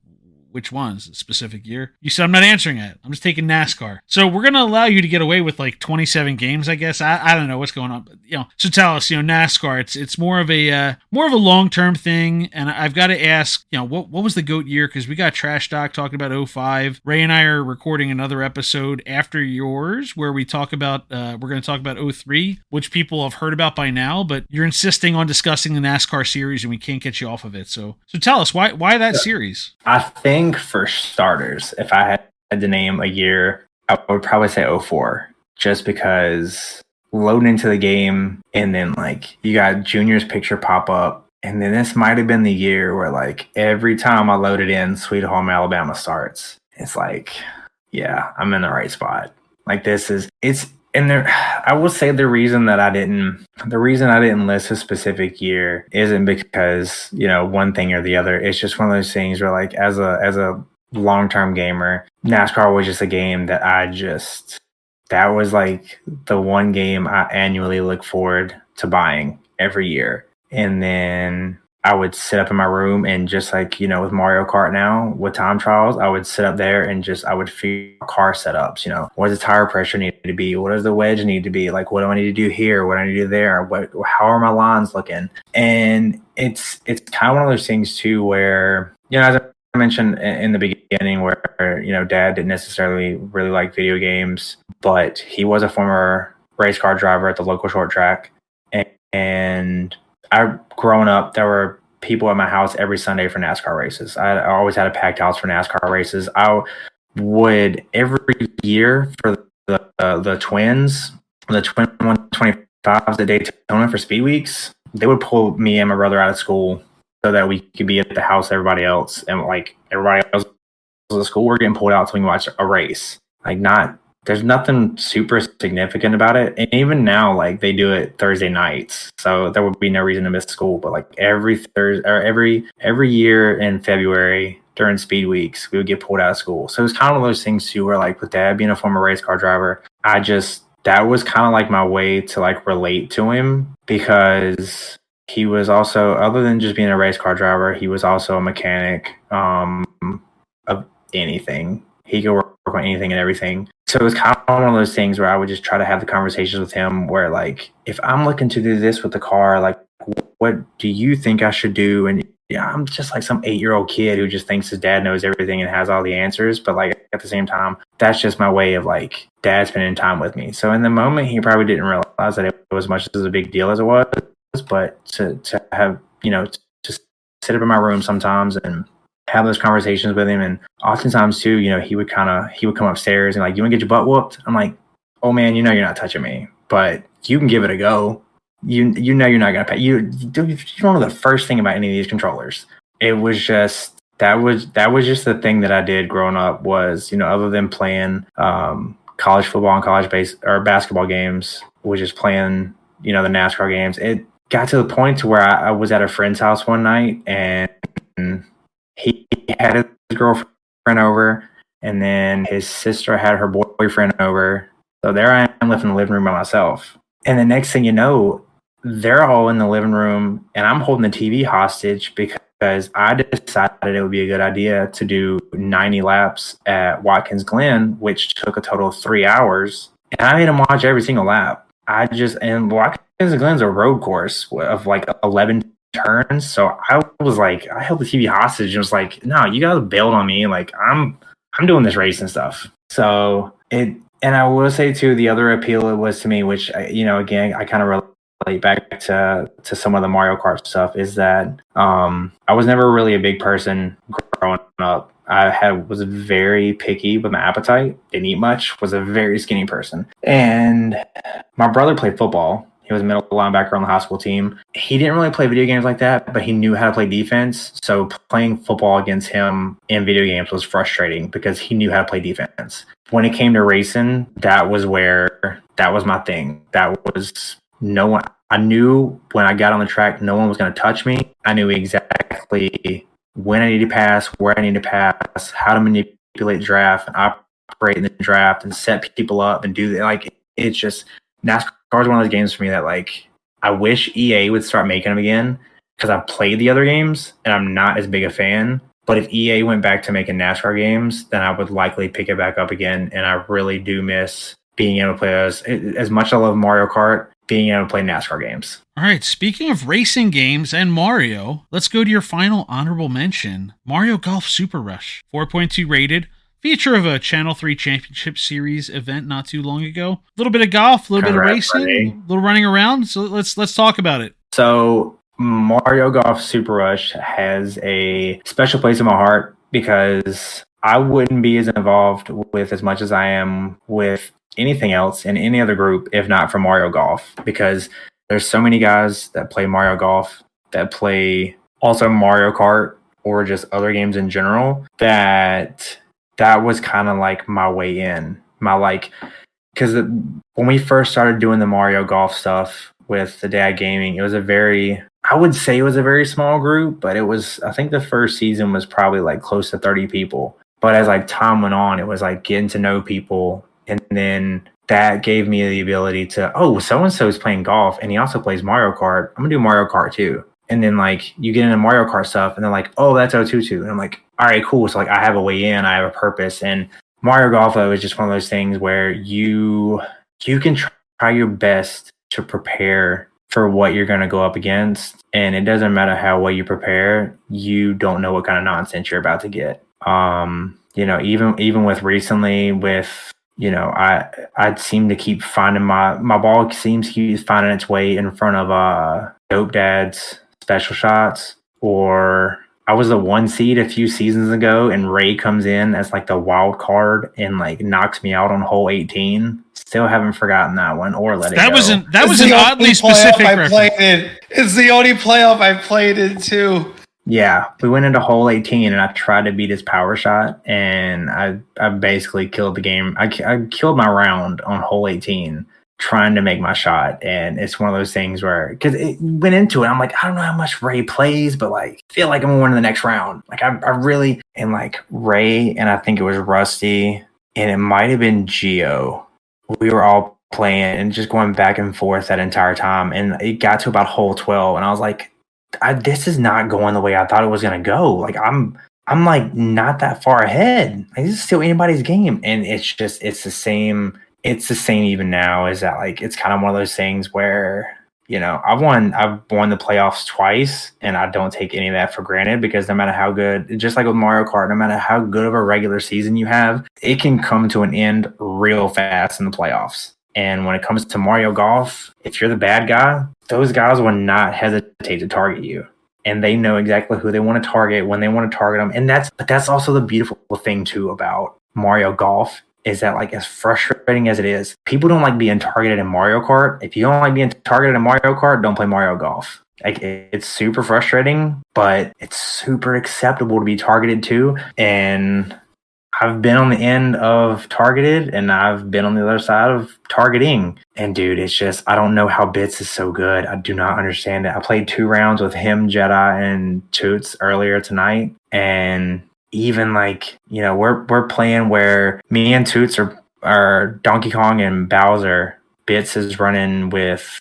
which ones? A specific year? You said, I'm not answering it. I'm just taking NASCAR. So we're going to allow you to get away with 27 games, I guess. I don't know what's going on. But, so tell us, NASCAR, it's more of a long-term thing. And I've got to ask, what was the GOAT year? Because we got Trash Doc talking about 05. Ray and I are recording another episode after yours where we talk about, we're going to talk about 03, which people have heard about by now, but you're insisting on discussing the NASCAR series and we can't get you off of it. So tell us, why that series? I think for starters, if I had to name a year, I would probably say 04, just because loading into the game and then you got Junior's picture pop up, and then this might have been the year where every time I loaded in Sweet Home Alabama starts, it's yeah, I'm in the right spot. And there, I will say the reason I didn't list a specific year isn't because, one thing or the other. It's just one of those things where as a long-term gamer, NASCAR was just a game that that was the one game I annually look forward to buying every year. And then I would sit up in my room and just with Mario Kart now, with time trials, I would sit up there and I would figure car setups, what does the tire pressure need to be? What does the wedge need to be? What do I need to do here? What do I need to do there? How are my lines looking? And it's kind of one of those things too, where, as I mentioned in the beginning, where, Dad didn't necessarily really like video games, but he was a former race car driver at the local short track. And growing up, there were people at my house every Sunday for NASCAR races. I always had a packed house for NASCAR races. would every year for the twins, the twin 125s at Daytona for speed weeks, they would pull me and my brother out of school so that we could be at the house with everybody else, and like everybody else was at school, we're getting pulled out so we can watch a race. Like, not there's nothing super significant about it, and even now, like, they do it Thursday nights, so there would be no reason to miss school. But like every Thursday or every year in February during speed weeks, we would get pulled out of school. So it's kind of one of those things too, where like with Dad being a former race car driver, that was kind of like my way to like relate to him, because he was also, other than just being a race car driver, he was also a mechanic of anything. He could work on anything and everything. So it was kind of one of those things where I would just try to have the conversations with him where, like, if I'm looking to do this with the car, like, what do you think I should do? And yeah, I'm just like some 8-year-old kid who just thinks his dad knows everything and has all the answers. But like at the same time, that's just my way of like dad spending time with me. So in the moment, he probably didn't realize that it was as much as a big deal as it was. But to have, to sit up in my room sometimes and have those conversations with him. And oftentimes too, he would come upstairs and like, you want to get your butt whooped? I'm like, oh man, you're not touching me, but you can give it a go. You know you're not gonna pay. You don't know the first thing about any of these controllers. It was just that was just the thing that I did growing up was, other than playing college football and college basketball games, was just playing, the NASCAR games. It got to the point to where I was at a friend's house one night and he had his girlfriend over, and then his sister had her boyfriend over. So there I am living in the living room by myself. And the next thing you know, they're all in the living room and I'm holding the TV hostage because I decided it would be a good idea to do 90 laps at Watkins Glen, which took a total of 3 hours. And I made them watch every single lap. And Watkins Glen's a road course of like 11 turns. So I was like, I held the TV hostage and was like, no, you guys bailed on me. Like, I'm doing this race and stuff. So and I will say too, the other appeal it was to me, which, again, I kind of relate back to some of the Mario Kart stuff, is that I was never really a big person growing up. Was very picky with my appetite, didn't eat much, was a very skinny person. And my brother played football. He was a middle linebacker on the high school team. He didn't really play video games like that, but he knew how to play defense. So playing football against him in video games was frustrating because he knew how to play defense. When it came to racing, that was my thing. That was I knew when I got on the track, no one was going to touch me. I knew exactly when I need to pass, where I need to pass, how to manipulate the draft and operate in the draft and set people up and do that. Like, it's just, NASCAR is one of those games for me that, like, I wish EA would start making them again, because I've played the other games and I'm not as big a fan. But if EA went back to making NASCAR games, then I would likely pick it back up again. And I really do miss being able to play those. As much as I love Mario Kart, being able to play NASCAR games. All right, speaking of racing games and Mario, let's go to your final honorable mention, Mario Golf Super Rush. 4.2 rated, feature of a Channel 3 Championship Series event not too long ago. A little bit of golf, a little bit of racing, a little running around. So let's talk about it. So Mario Golf Super Rush has a special place in my heart because I wouldn't be as involved with as much as I am with anything else in any other group if not for Mario Golf, because there's so many guys that play Mario Golf that play also Mario Kart or just other games in general that was kind of like my way in. Because when we first started doing the Mario Golf stuff with the Dad Gaming, I would say it was a very small group, but I think the first season was probably like close to 30 people. But as like time went on, it was like getting to know people. And then that gave me the ability to, so-and-so is playing golf and he also plays Mario Kart. I'm going to do Mario Kart too. And then like you get into Mario Kart stuff and they're like, oh, that's ohtwotwo. And I'm like, all right, cool. So like I have a way in, I have a purpose. And Mario Golf is just one of those things where you can try your best to prepare for what you're going to go up against. And it doesn't matter how well you prepare, you don't know what kind of nonsense you're about to get. Even with recently I seem to keep finding my ball seems to keep finding its way in front of Dope Dad's special shots or I was the 1 seed a few seasons ago, and Ray comes in as like the wild card and like knocks me out on hole 18. Still haven't forgotten that one or let it go. That was an oddly specific reference. It's the only playoff I played in too. Yeah, we went into hole 18, and I tried to beat his power shot, and I basically killed the game. I killed my round on hole 18 trying to make my shot, and it's one of those things where, because it went into it, I'm like, I don't know how much Ray plays, but like, I feel like I'm going to win the next round. Like, I really, and like Ray, and I think it was Rusty, and it might have been Geo. We were all playing and just going back and forth that entire time, and it got to about hole 12, and I was like, this is not going the way I thought it was going to go. Like, I'm like not that far ahead. Like, this is still anybody's game, and it's the same. It's the same even now. Is that like, it's kind of one of those things where, you know, I've won the playoffs twice, and I don't take any of that for granted, because no matter how good, just like with Mario Kart, no matter how good of a regular season you have, it can come to an end real fast in the playoffs. And when it comes to Mario Golf, if you're the bad guy, those guys will not hesitate to target you. And they know exactly who they want to target, when they want to target them. And that's also the beautiful thing too about Mario Golf, is that, like, as frustrating as it is, people don't like being targeted in Mario Kart. If you don't like being targeted in Mario Kart, don't play Mario Golf. Like, it's super frustrating, but it's super acceptable to be targeted too. And I've been on the end of targeted, and I've been on the other side of targeting. And dude, it's just, I don't know how Bits is so good. I do not understand it. I played 2 rounds with him, Jedi, and Toots earlier tonight, and even like, you know, we're playing where me and Toots are Donkey Kong and Bowser. Bits is running with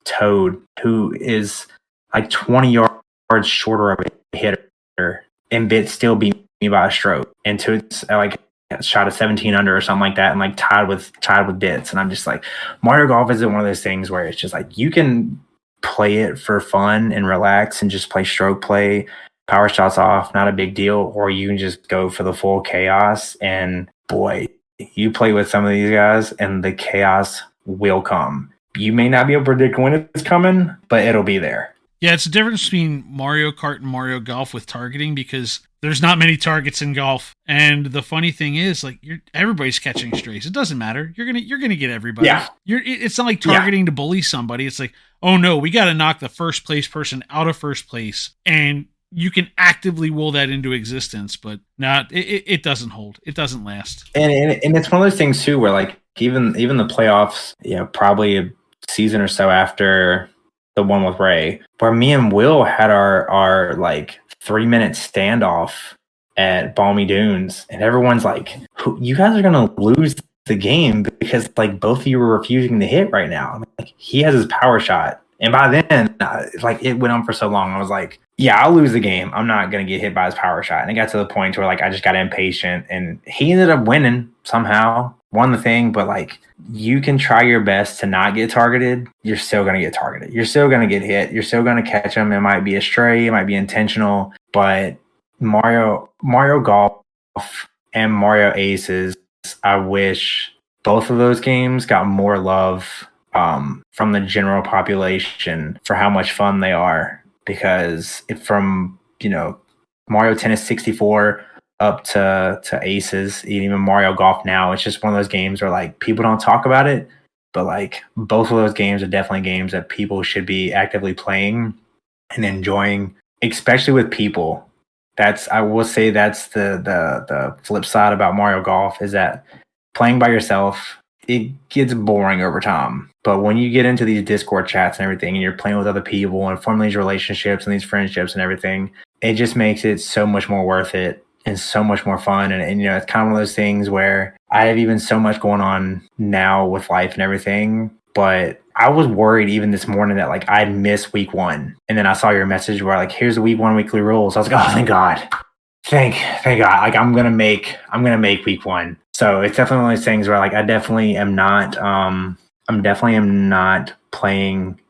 Toad, who is like 20 yards shorter of a hitter, and Bits still beat me by a stroke. And Toots like shot a 17 under or something like that, and like tied with Bits. And I'm just like, Mario Golf isn't one of those things where it's just like you can play it for fun and relax and just play stroke play, power shots off, not a big deal, or you can just go for the full chaos. And boy, you play with some of these guys and the chaos will come. You may not be able to predict when it's coming, but it'll be there. Yeah, it's the difference between Mario Kart and Mario Golf with targeting, because there's not many targets in golf. And the funny thing is, like, everybody's catching strays. It doesn't matter. You're gonna get everybody. Yeah. It's not like targeting to bully somebody. It's like, oh no, we got to knock the first place person out of first place, and you can actively will that into existence, but not. It doesn't hold. It doesn't last. And it's one of those things too, where like even the playoffs, you know, probably a season or so after the one with Ray, where me and Will had our like 3-minute standoff at Balmy Dunes, and everyone's like, you guys are gonna lose the game because like both of you were refusing to hit right now. Like, he has his power shot. And by then, like, it went on for so long, I was like, yeah, I'll lose the game. I'm not going to get hit by his power shot. And it got to the point where, like, I just got impatient. And he ended up winning somehow, won the thing. But, like, you can try your best to not get targeted. You're still going to get targeted. You're still going to get hit. You're still going to catch them. It might be a stray. It might be intentional. But Mario Golf and Mario Aces, I wish both of those games got more love from the general population for how much fun they are, because from, you know, Mario Tennis 64 up to Aces, even Mario Golf now, it's just one of those games where like people don't talk about it, but like both of those games are definitely games that people should be actively playing and enjoying, especially with people. I will say that's the flip side about Mario Golf, is that playing by yourself, it gets boring over time. But when you get into these Discord chats and everything, and you're playing with other people and forming these relationships and these friendships and everything, it just makes it so much more worth it and so much more fun. And you know, it's kind of one of those things where I have even so much going on now with life and everything. But I was worried even this morning that like I'd miss week 1. And then I saw your message where like, here's the week 1 weekly rules. I was like, oh, thank God. Thank God. Like, I'm gonna make week 1. So it's definitely one of those things where like I definitely am not playing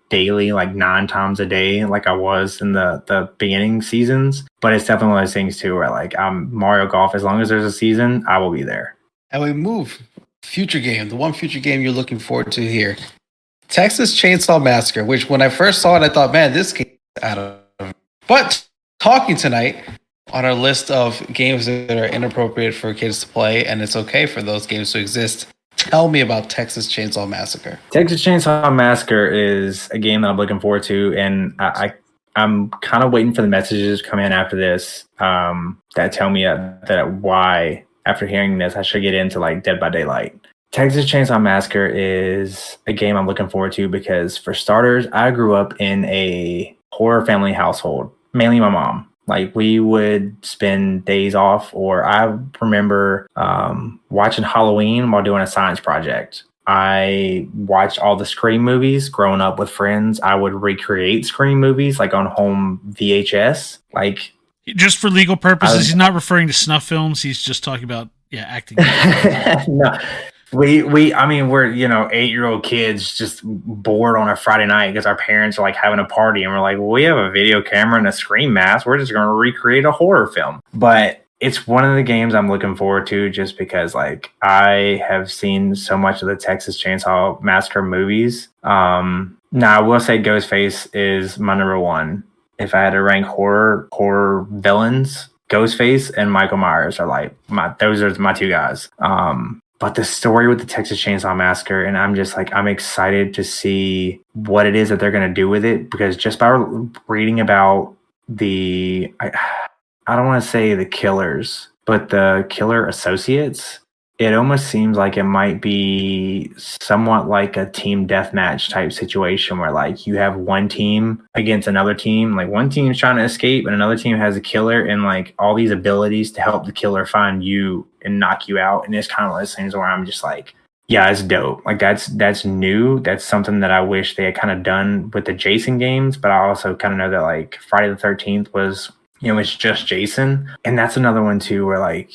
daily, like 9 times a day like I was in the beginning seasons. But it's definitely one of those things too where like Mario Golf, as long as there's a season, I will be there. And we move future game, the one future game you're looking forward to here, Texas Chainsaw Massacre, which when I first saw it, I thought, man, this game is out of. But talking tonight on our list of games that are inappropriate for kids to play, and it's okay for those games to exist. Tell me about Texas Chainsaw Massacre. Texas Chainsaw Massacre is a game that I'm looking forward to, and I'm kind of waiting for the messages to come in after this that tell me that why, after hearing this, I should get into like Dead by Daylight. Texas Chainsaw Massacre is a game I'm looking forward to because, for starters, I grew up in a horror family household, mainly my mom. Like, we would spend days off, or I remember watching Halloween while doing a science project. I watched all the Scream movies growing up with friends. I would recreate Scream movies like on home VHS. Like, just for legal purposes, he's not referring to snuff films. He's just talking about acting. No. We're 8-year-old kids just bored on a Friday night because our parents are like having a party, and we're like, well, we have a video camera and a Scream mask. We're just going to recreate a horror film. But it's one of the games I'm looking forward to just because, like, I have seen so much of the Texas Chainsaw Massacre movies. Now, I will say Ghostface is my number one. If I had to rank horror villains, Ghostface and Michael Myers are like those are my two guys. But the story with the Texas Chainsaw Massacre, and I'm excited to see what it is that they're going to do with it, because just by reading about I don't want to say the killers, but the killer associates, it almost seems like it might be somewhat like a team deathmatch type situation where, like, you have one team against another team. Like, one team's trying to escape and another team has a killer and, like, all these abilities to help the killer find you and knock you out. And it's kind of one of those things where I'm just like, yeah, it's dope. Like, that's new. That's something that I wish they had kind of done with the Jason games. But I also kind of know that, like, Friday the 13th was, it's just Jason. And that's another one too, where, like,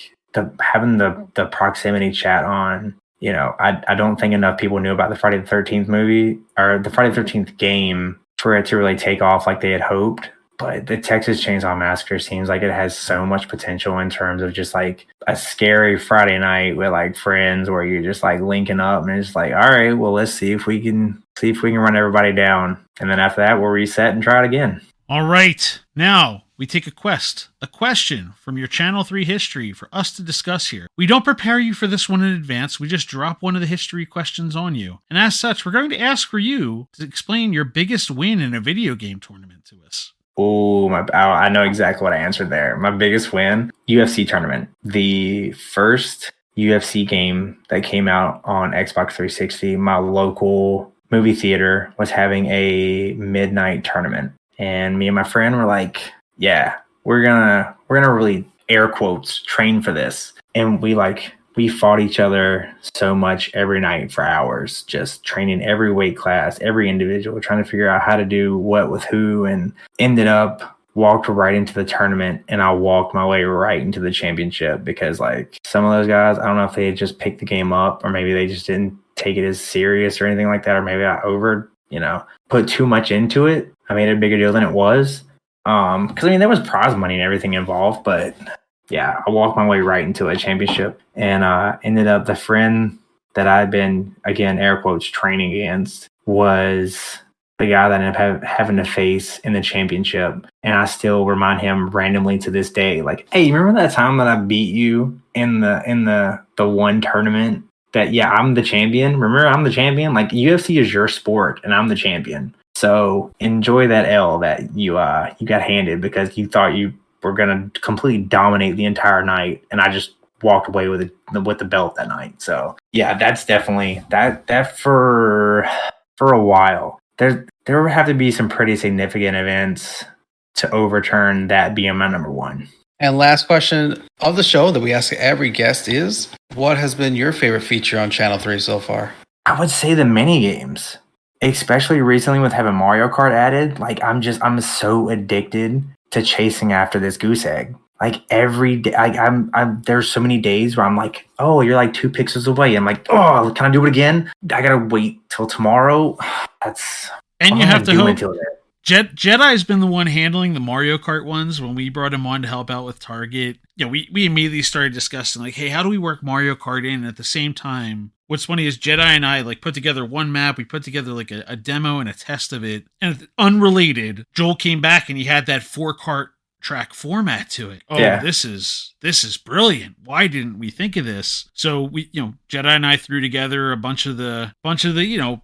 having the proximity chat on, I don't think enough people knew about the Friday the 13th movie or the Friday the 13th game for it to really take off like they had hoped. But the Texas Chainsaw Massacre seems like it has so much potential in terms of just like a scary Friday night with like friends where you're just like linking up and it's like, all right, well, let's see if we can run everybody down. And then after that, we'll reset and try it again. All right. Now we take a question from your Channel 3 history for us to discuss here. We don't prepare you for this one in advance. We just drop one of the history questions on you. And as such, we're going to ask for you to explain your biggest win in a video game tournament to us. Oh, I know exactly what I answered there. My biggest win, UFC tournament. The first UFC game that came out on Xbox 360, my local movie theater was having a midnight tournament. And me and my friend were like, yeah, we're gonna really, air quotes, train for this. And we fought each other so much every night for hours, just training every weight class, every individual, trying to figure out how to do what with who, and ended up walked right into the tournament. And I walked my way right into the championship because, like, some of those guys, I don't know if they had just picked the game up or maybe they just didn't take it as serious or anything like that. Or maybe I put too much into it. I made it a bigger deal than it was. Because there was prize money and everything involved, but yeah, I walked my way right into a championship and ended up, the friend that I'd been, again, air quotes, training against was the guy that I ended up having to face in the championship. And I still remind him randomly to this day, like, hey, you remember that time that I beat you in the one tournament that, yeah, I'm the champion. Remember, I'm the champion. Like, UFC is your sport and I'm the champion. So enjoy that L that you got handed because you thought you were going to completely dominate the entire night. And I just walked away with the belt that night. So yeah, that's definitely that for a while. There would have to be some pretty significant events to overturn that being my number one. And last question of the show that we ask every guest is, what has been your favorite feature on Channel 3 so far? I would say the mini games. Especially recently with having Mario Kart added, like, I'm so addicted to chasing after this goose egg. Like, every day, there's so many days where I'm like, oh, you're like 2 pixels away. I'm like, oh, can I do it again? I gotta wait till tomorrow. And you have to hope. Jedi's been the one handling the Mario Kart ones. When we brought him on to help out with Target, we immediately started discussing, like, hey, how do we work Mario Kart in? And at the same time, what's funny is Jedi and I, like, put together one map. We put together, like, a demo and a test of it. And unrelated, Joel came back and he had that 4-kart track format to it. Oh, Yeah. this is brilliant. Why didn't we think of this? So we, Jedi and I threw together a bunch of the,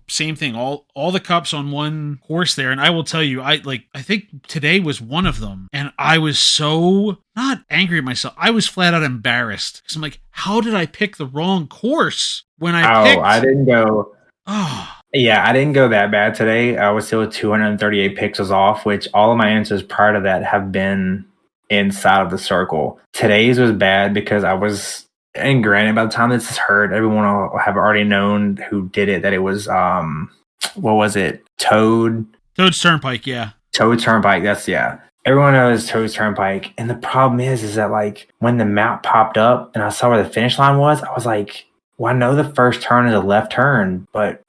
same thing, all the cups on one course there. And I will tell you, I think today was one of them. And I was so not angry at myself. I was flat out embarrassed. Because I'm like, how did I pick the wrong course when I didn't go. Oh, Yeah, I didn't go that bad today. I was still 238 pixels off, which all of my answers prior to that have been inside of the circle. Today's was bad because I was, and granted, by the time this is heard, everyone will have already known who did it, that it was, what was it? Toad's Turnpike, yeah. Toad's Turnpike, everyone knows Toad's Turnpike. And the problem is that like when the map popped up and I saw where the finish line was, I was like, well, I know the first turn is a left turn, but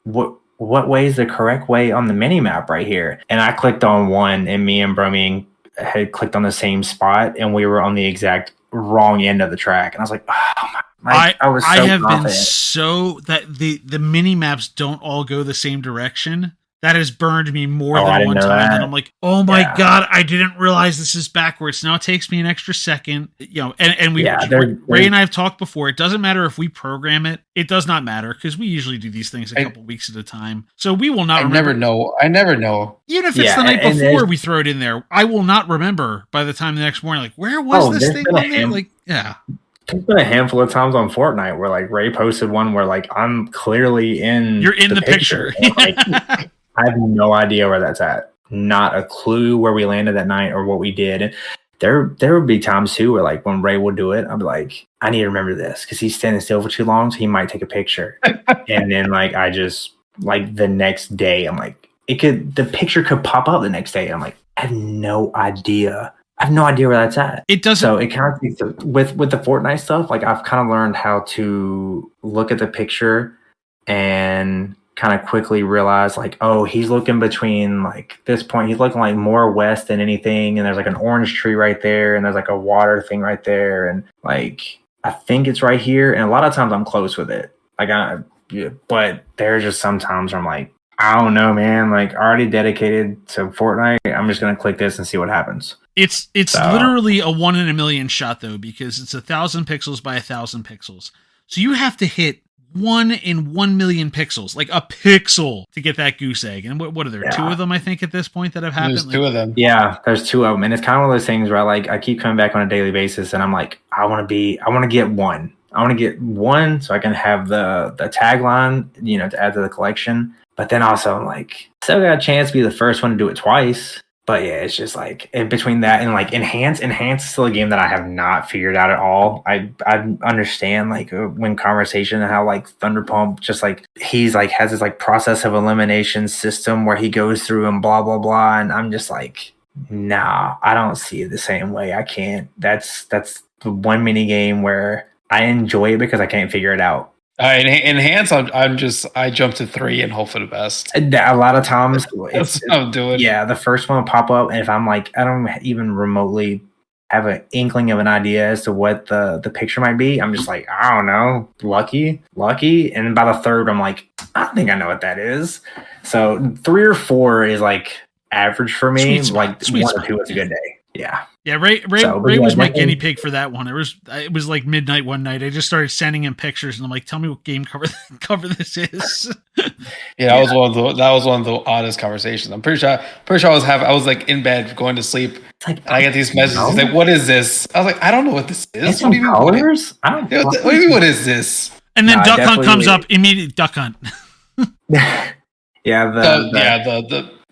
what way is the correct way on the mini map right here? And I clicked on one, and me and Bromein had clicked on the same spot, and we were on the exact wrong end of the track. And I was like, oh my, I was so I have confident. been so that the mini maps don't all go the same direction. That has burned me more than one time. And I'm like, oh my God, I didn't realize this is backwards. Now it takes me an extra second. And Ray and I have talked before. It doesn't matter if we program it. It does not matter because we usually do these things a couple weeks at a time. So we will not remember. I never know. Even if it's the night before we throw it in there, I will not remember by the time the next morning. Like, where was this thing on there? Like, yeah. There's been a handful of times on Fortnite where like Ray posted one where like I'm clearly in. You're in the picture. I have no idea where that's at. Not a clue where we landed that night or what we did. There would be times too where like when Ray would do it, I'd be like, I need to remember this because he's standing still for too long, so he might take a picture. And then like I just like the next day, I'm like, the picture could pop up the next day. I'm like, I have no idea. Where that's at. It doesn't. So it kind of with the Fortnite stuff. Like I've kind of learned how to look at the picture and kind of quickly realize like, oh, he's looking between like this point. He's looking like more west than anything. And there's like an orange tree right there. And there's like a water thing right there. And like, I think it's right here. And a lot of times I'm close with it. But there's just sometimes where I'm like, I don't know, man, like already dedicated to Fortnite. I'm just going to click this and see what happens. It's literally a 1 in a million shot though, because it's 1,000 pixels by 1,000 pixels. So you have to hit 1 in 1 million pixels, like a pixel, to get that goose egg. And what are there? 2 of them, I think, at this point that have happened. There's 2 of them. Yeah, there's 2 of them, and it's kind of one of those things where I keep coming back on a daily basis, and I'm like, I want to get one. I want to get one so I can have the tagline, to add to the collection. But then also I'm like, still got a chance to be the first one to do it twice. But yeah, it's just like in between that and like enhance is still a game that I have not figured out at all. I understand like when conversation and how like Thunderpump just like he's like has this like process of elimination system where he goes through and blah blah blah, and I'm just like, nah, I don't see it the same way. I can't. That's the one mini game where I enjoy it because I can't figure it out. Enhance, I jump to 3 and hope for the best. A lot of times, that's what I'm doing. Yeah, the first one will pop up, and if I'm like, I don't even remotely have an inkling of an idea as to what the picture might be, I'm just like, I don't know, lucky. And then by the third, I'm like, I think I know what that is. So 3 or 4 is like average for me. Like 1 or 2 is a good day. Yeah. Yeah, Ray was my guinea pig for that one. It was like midnight one night. I just started sending him pictures, and I'm like, "Tell me what game cover this is." Yeah, that was one of the oddest conversations. I'm pretty sure I was like in bed going to sleep, and I get these messages. He's like, "What is this?" I was like, "I don't know what this is." What do you mean? What do you mean? What is this? And then Duck Hunt comes up immediately. Duck Hunt. Yeah,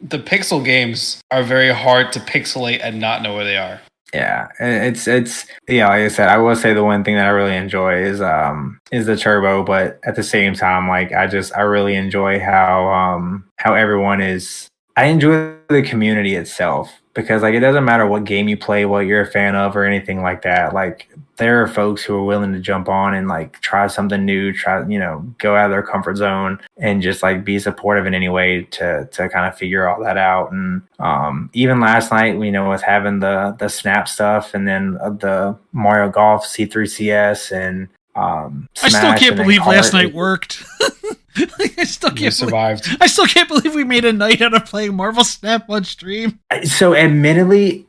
the pixel games are very hard to pixelate and not know where they are. Yeah, it's like I said, I will say the one thing that I really enjoy is the turbo, but at the same time, like I really enjoy how everyone is. I enjoy the community itself because like it doesn't matter what game you play, what you're a fan of, or anything like that. Like there are folks who are willing to jump on and like try something new, go out of their comfort zone and just like be supportive in any way to kind of figure all that out. And even last night, with having the Snap stuff and then the Mario Golf C3CS and I still can't believe last night worked. I still can't believe we made a night out of playing Marvel Snap on stream. So admittedly,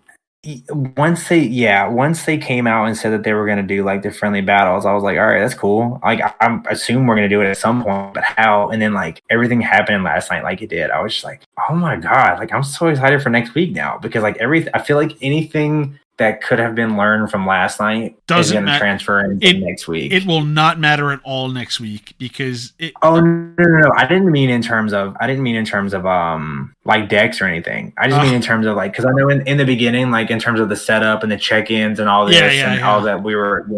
once they came out and said that they were going to do like the friendly battles, I was like, all right, that's cool. Like, I assume we're going to do it at some point, but how? And then like everything happened last night like it did. I was just like, oh my God, like I'm so excited for next week now, because like I feel like anything that could have been learned from last night is going to transfer into next week. It will not matter at all next week, because no. I didn't mean in terms of like decks or anything. I just mean in terms of like, because I know in the beginning, like in terms of the setup and the check-ins and all this all that we were.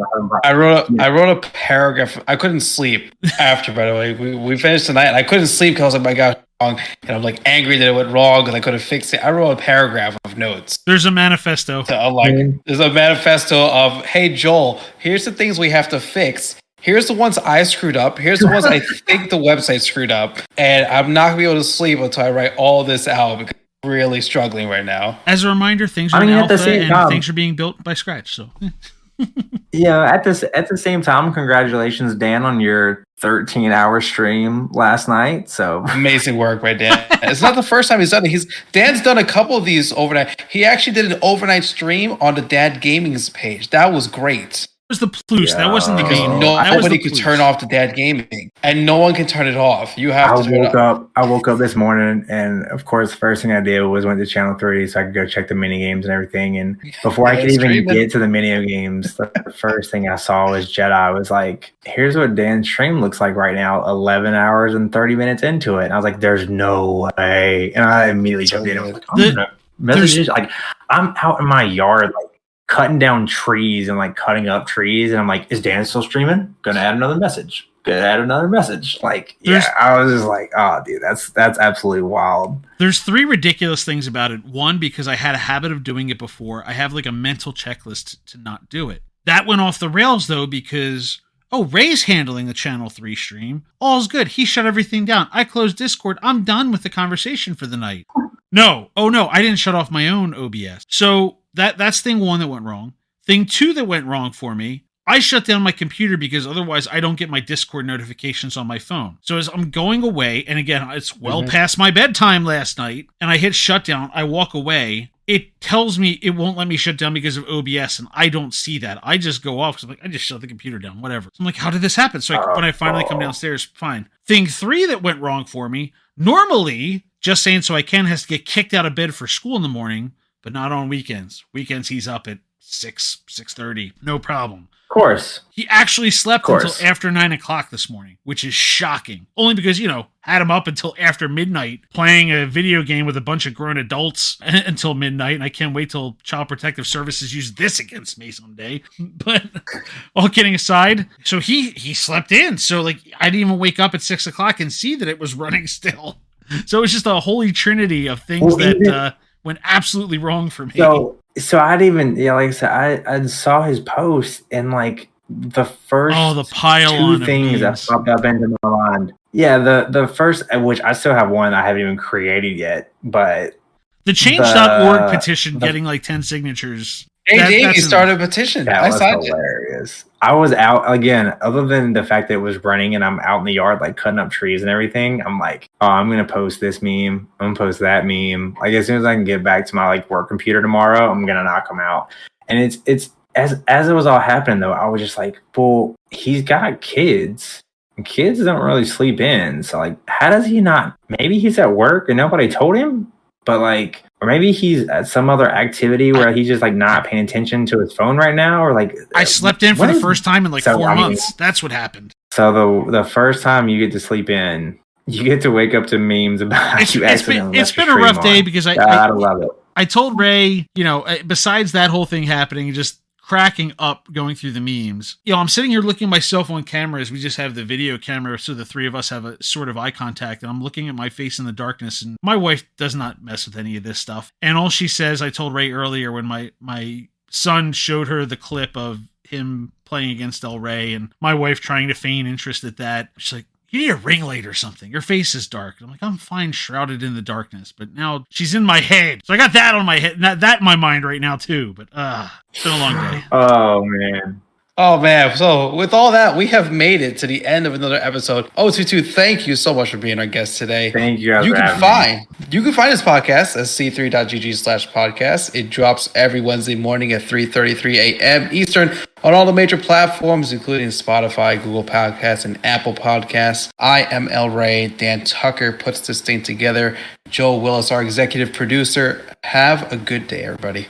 I wrote a paragraph. I couldn't sleep after. By the way, we finished tonight, and I couldn't sleep because I was like, my God. Wrong, and I'm like angry that it went wrong because I could have fixed it. I wrote a paragraph of notes. There's a manifesto. There's a manifesto of, hey Joel, here's the things we have to fix. Here's the ones I screwed up. Here's the ones I think the website screwed up, and I'm not gonna be able to sleep until I write all this out, because I'm really struggling right now. As a reminder, things are in alpha and things are being built by scratch. So. Yeah, at the same time, congratulations, Dan, on your 13-hour stream last night. So amazing work by Dan. It's not the first time he's done it. Dan's done a couple of these overnight. He actually did an overnight stream on the Dad Gaming's page. That was great. Was the plus. That wasn't the game. Nobody could turn off the Dad Gaming, and no one can turn it off. You have to turn it off. I woke up this morning, and of course, the first thing I did was went to Channel 3 so I could go check the mini games and everything. And before I could even get to the mini games, the first thing I saw was Jedi. I was like, here's what Dan's stream looks like right now, 11 hours and 30 minutes into it. And I was like, there's no way. And I immediately jumped in and was like, I'm gonna messages. Like, I'm out in my yard, like, cutting down trees and like cutting up trees, and I'm like, is Dan still streaming? Gonna add another message. Like, I was just like, oh dude, that's absolutely wild. There's 3 ridiculous things about it. One, because I had a habit of doing it before. I have like a mental checklist to not do it. That went off the rails though, because Ray's handling the Channel 3 stream. All's good. He shut everything down. I closed Discord. I'm done with the conversation for the night. No, I didn't shut off my own OBS. So that's thing 1 that went wrong. Thing 2 that went wrong for me, I shut down my computer because otherwise I don't get my Discord notifications on my phone. So as I'm going away, and again, it's well past my bedtime last night, and I hit shutdown, I walk away, it tells me it won't let me shut down because of OBS, and I don't see that. I just go off because I'm like, I just shut the computer down, whatever. So I'm like, how did this happen? So when I finally come downstairs, fine. Thing 3 that went wrong for me, normally, just saying so I can has to get kicked out of bed for school in the morning, but not on weekends. Weekends, he's up at 6:30. No problem. Of course. He actually slept until after 9 o'clock this morning, which is shocking. Only because, had him up until after midnight playing a video game with a bunch of grown adults until midnight. And I can't wait till Child Protective Services use this against me someday. But all kidding aside, so he slept in. So like I didn't even wake up at 6 o'clock and see that it was running still. So it's just a holy trinity of things that went absolutely wrong for me. So I'd even, like I said, I saw his post, and like the first the pile 2 things that popped up into my mind. Yeah, the first, which I still have one I haven't even created yet, but the change.org petition getting like 10 signatures. Hey, Dave, you started a petition. That was hilarious. I was out again, other than the fact that it was running and I'm out in the yard, like cutting up trees and everything. I'm like, oh, I'm going to post this meme. I'm going to post that meme. Like as soon as I can get back to my like work computer tomorrow, I'm going to knock them out. And it's as it was all happening though, I was just like, well, he's got kids. And kids don't really sleep in. So like, how does he not? Maybe he's at work and nobody told him, but like, or maybe he's at some other activity where he's just like not paying attention to his phone right now, or like I slept in for the first time in like 4 months. That's what happened. So the first time you get to sleep in, you get to wake up to memes about it's been a rough day because I love it. I told Ray, besides that whole thing happening, just cracking up going through the memes. I'm sitting here looking at my cell phone camera as we just have the video camera, so the 3 of us have a sort of eye contact, and I'm looking at my face in the darkness, and my wife does not mess with any of this stuff. And all she says, I told Ray earlier when my son showed her the clip of him playing against El Rey, and my wife trying to feign interest at that, she's like, you need a ring light or something. Your face is dark. I'm like, I'm fine shrouded in the darkness. But now she's in my head. So I got that on my head, that in my mind right now too. But it's been a long day. Oh, man. Oh man, so with all that, we have made it to the end of another episode. ohtwotwo, thank you so much for being our guest today. Thank you guys for having me. You can find this podcast at c3.gg/podcast. It drops every Wednesday morning at 3:33 a.m. Eastern on all the major platforms, including Spotify, Google Podcasts, and Apple Podcasts. I am El Rey. Dan Tucker puts this thing together. Joe Willis, our executive producer. Have a good day, everybody.